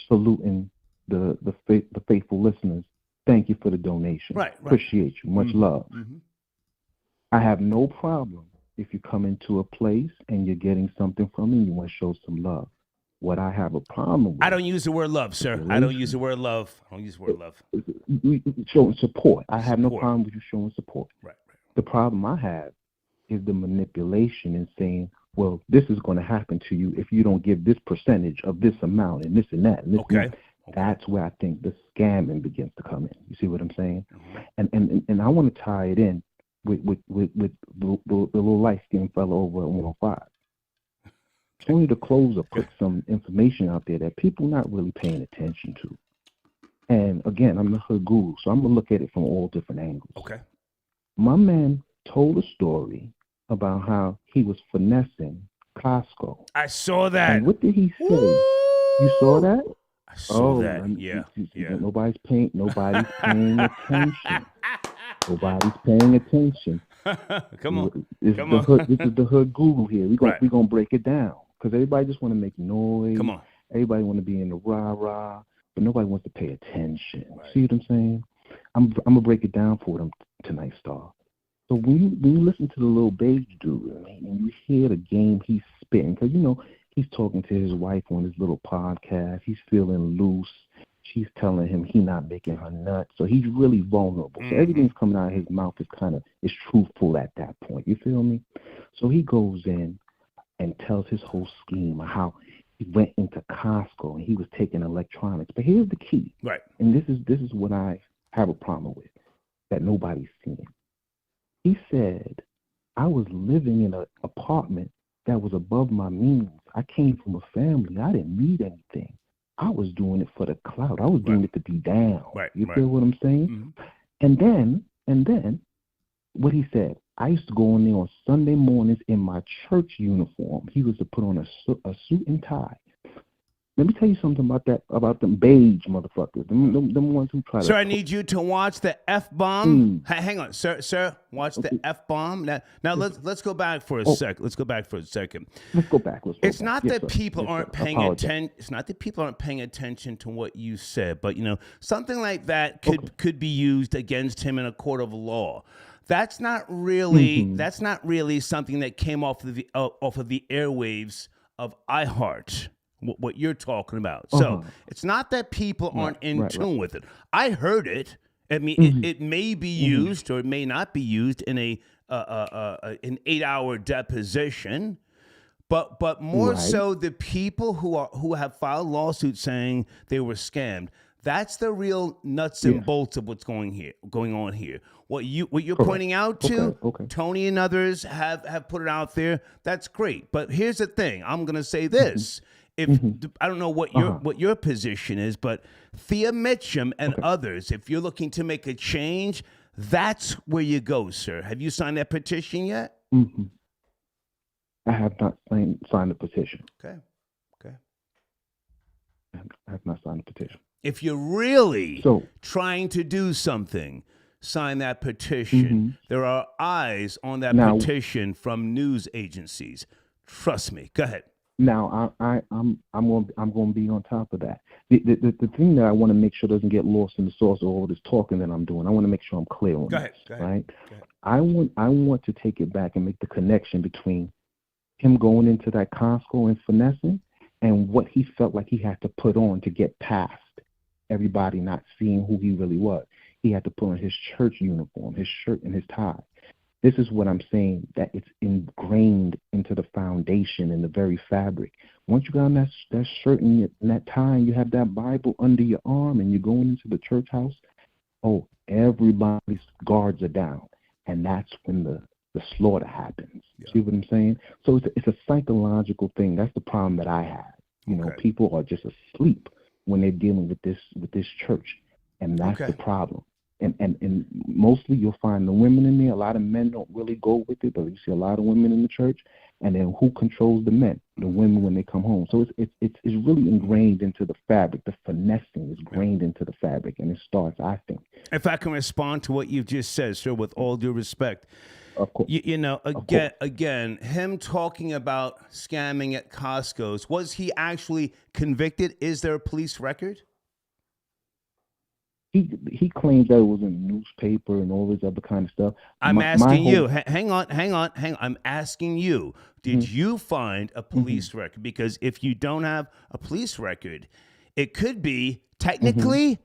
saluting the faithful listeners. Thank you for the donation. Right. Appreciate you. Much love. I have no problem if you come into a place and you're getting something from me and you want to show some love. What I have a problem with. I don't use the word love, sir. I don't use the word love. Showing support. I have no problem with you showing support. Right. The problem I have is the manipulation and saying, well, this is going to happen to you if you don't give this percentage of this amount and this and that. And this and that. That's where I think the scamming begins to come in. You see what I'm saying? And I want to tie it in with the little light-skinned fellow over at 105. Tony the Closer put some information out there that people not really paying attention to. And again, I'm the hood guru, so I'm going to look at it from all different angles. Okay. My man told a story about how he was finessing Costco. I saw that. And what did he say? You saw that? I saw that. Yeah. Nobody's paying attention. Nobody's paying attention. Come on. This is the hood Google here. We're gonna break it down because everybody just want to make noise. Come on. Everybody want to be in the rah-rah, but nobody wants to pay attention. Right. See what I'm saying? I'm gonna break it down for them tonight, Star. So when you listen to the little beige dude, and you hear the game he's spitting, because you know he's talking to his wife on his little podcast. He's feeling loose. She's telling him he not making her nuts. So he's really vulnerable. So everything's coming out of his mouth is truthful at that point. You feel me? So he goes in and tells his whole scheme of how he went into Costco and he was taking electronics. But here's the key. Right. And this is what I have a problem with that nobody's seeing. He said, I was living in an apartment that was above my means. I came from a family. I didn't need anything. I was doing it for the clout. I was doing it to be down. Right. You feel what I'm saying? And then, what he said, I used to go in there on Sunday mornings in my church uniform. He was to put on a suit and tie. Let me tell you something about them beige motherfuckers. Them ones who try to. Sir, I need you to watch the F-bomb. Hang on, sir. Watch the F-bomb. Now let's go back for a sec. Let's go back for a second. Let's go back. It's not that people aren't paying attention. It's not that people aren't paying attention to what you said, but you know something like that could be used against him in a court of law. That's not really something that came off of the airwaves of iHeart. What you're talking about. So it's not that people aren't in tune with it. I heard it. I mean, it may be used or it may not be used in an 8-hour deposition, but more so the people who have filed lawsuits saying they were scammed. That's the real nuts and bolts of what's going on here. What you're pointing out to, Tony and others have put it out there. That's great. But here's the thing. I'm going to say this. I don't know what your position is, but Thea Mitchum and others, if you're looking to make a change, that's where you go, sir. Have you signed that petition yet? I have not signed the petition. Okay. I have not signed the petition. If you're really So trying to do something, sign that petition. There are eyes on that now, petition from news agencies. Trust me. Go ahead. now I'm going to be on top of that. The thing that I want to make sure doesn't get lost in the source of all this talking that I'm doing. I want to make sure I'm clear on this, right? Go ahead. I want to take it back and make the connection between him going into that Costco and finessing and what he felt like he had to put on to get past everybody not seeing who he really was. He had to put on his church uniform, his shirt and his tie. This is what I'm saying, that it's ingrained into the foundation and the very fabric. Once you got on that shirt and that tie and you have that Bible under your arm and you're going into the church house, everybody's guards are down. And that's when the slaughter happens. Yeah. See what I'm saying? So it's a psychological thing. That's the problem that I have. You know, people are just asleep when they're dealing with this church. And that's the problem. And mostly you'll find the women in there. A lot of men don't really go with it, but you see a lot of women in the church. And then who controls the men? The women when they come home. So it's really ingrained into the fabric. The finessing is ingrained into the fabric, and it starts, I think. If I can respond to what you've just said, sir, with all due respect. Of course. Again, him talking about scamming at Costco's, was he actually convicted? Is there a police record? He claims that it was in the newspaper and all this other kind of stuff. I'm asking you. Hang on. I'm asking you. Did you find a police record? Because if you don't have a police record, it could be technically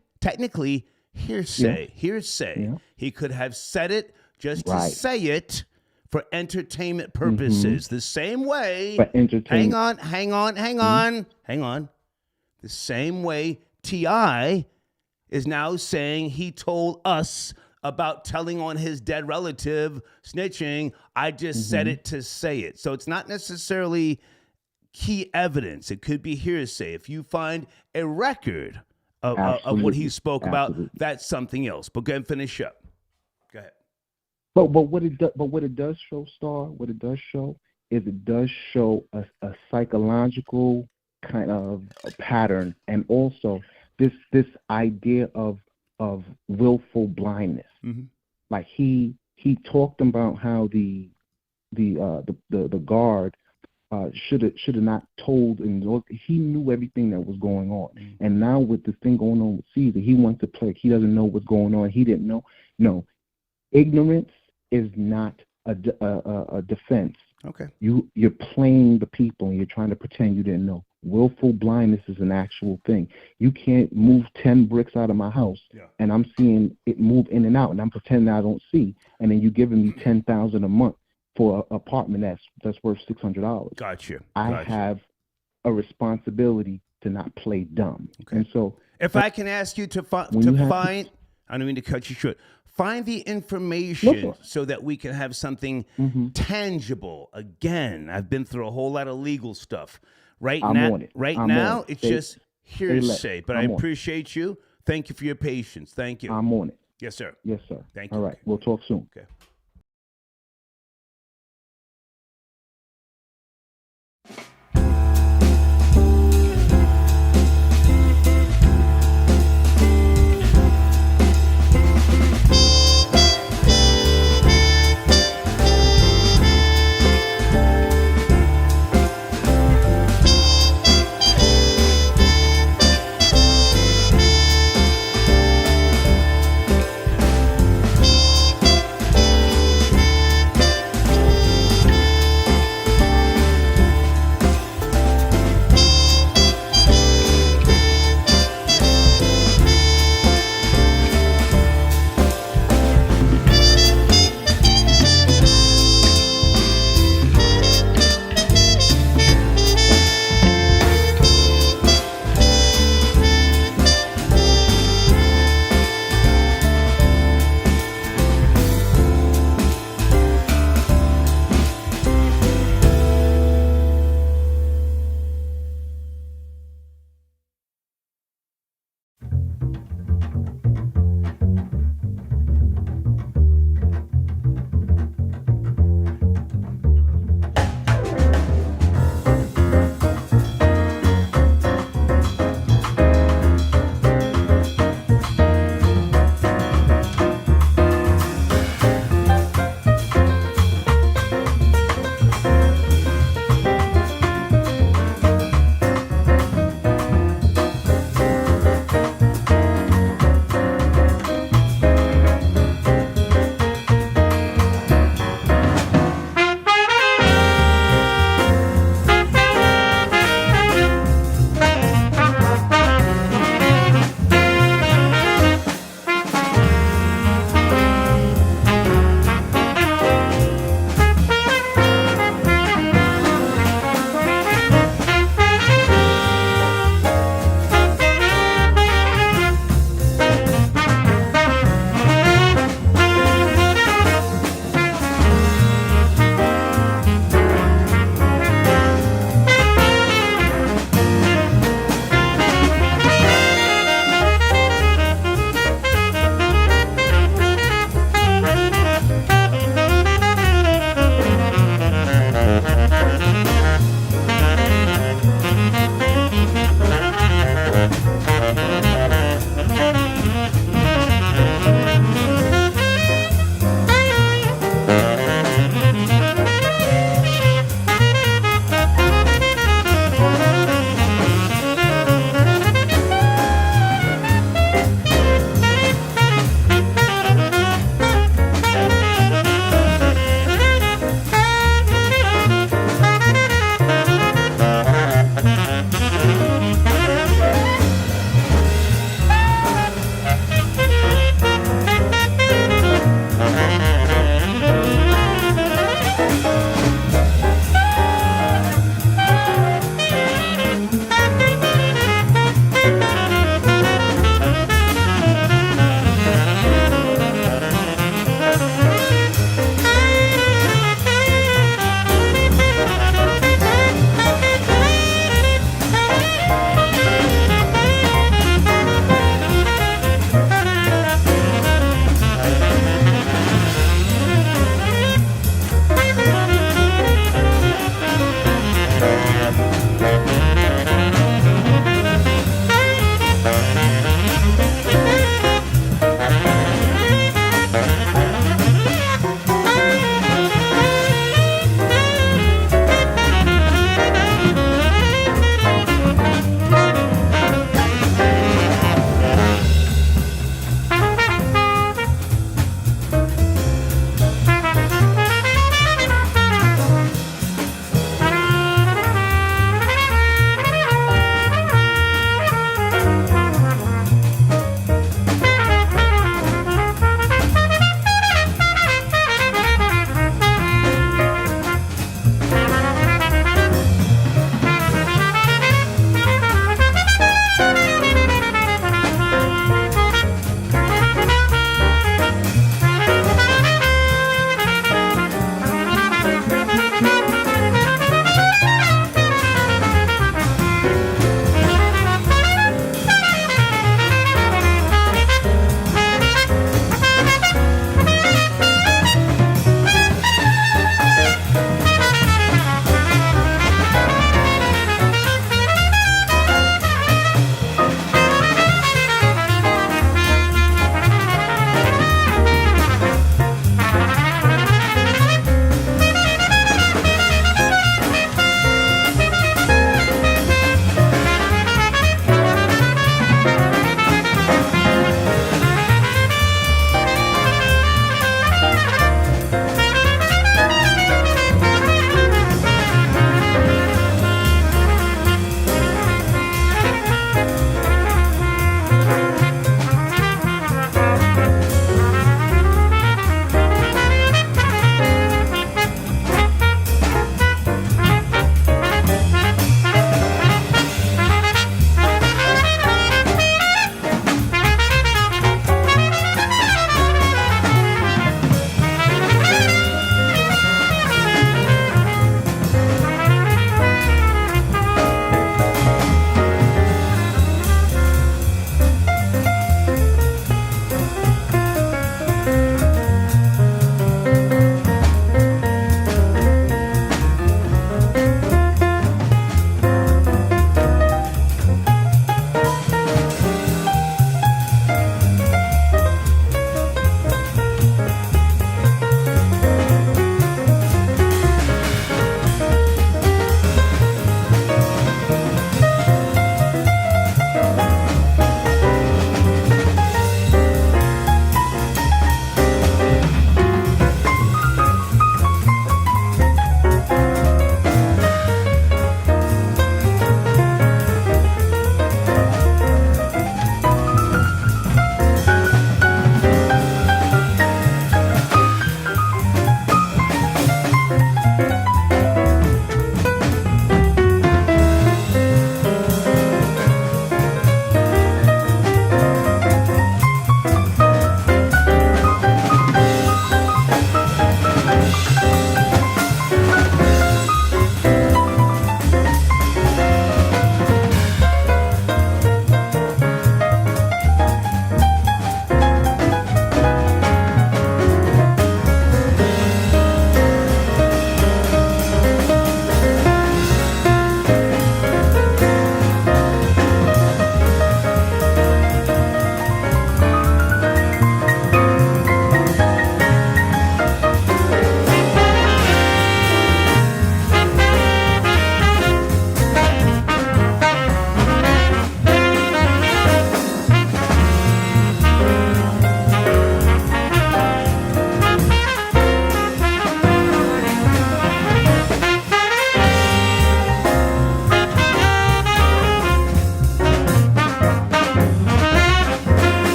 hearsay. Yeah. Hearsay. Yeah. He could have said it just to right. say it for entertainment purposes. The same way. For entertainment. Hang on. The same way T.I. is now saying he told us about telling on his dead relative, snitching. I just said it to say it. So it's not necessarily key evidence. It could be hearsay. If you find a record of what he spoke about, that's something else. But go ahead and finish up. Go ahead. But what it does show, Star, what it does show is it does show a psychological kind of a pattern, and also this idea of willful blindness. Like he talked about how the guard should have not told, and he knew everything that was going on. And now with this thing going on with Caesar, he wants to play. He doesn't know what's going on. He didn't know. No, ignorance is not a defense. Okay. You're playing the people and you're trying to pretend you didn't know. Willful blindness is an actual thing. You can't move 10 bricks out of my house, and I'm seeing it move in and out, and I'm pretending I don't see. And then you're giving me $10,000 a month for an apartment that's worth $600. Gotcha. I have a responsibility to not play dumb. Okay. And so, if I can ask you to find, I don't mean to cut you short. Find the information so that we can have something tangible. Again, I've been through a whole lot of legal stuff. Right now, it's just hearsay. But I appreciate you. Thank you for your patience. Thank you. I'm on it. Yes, sir. Yes, sir. Thank you. All right. We'll talk soon. Okay.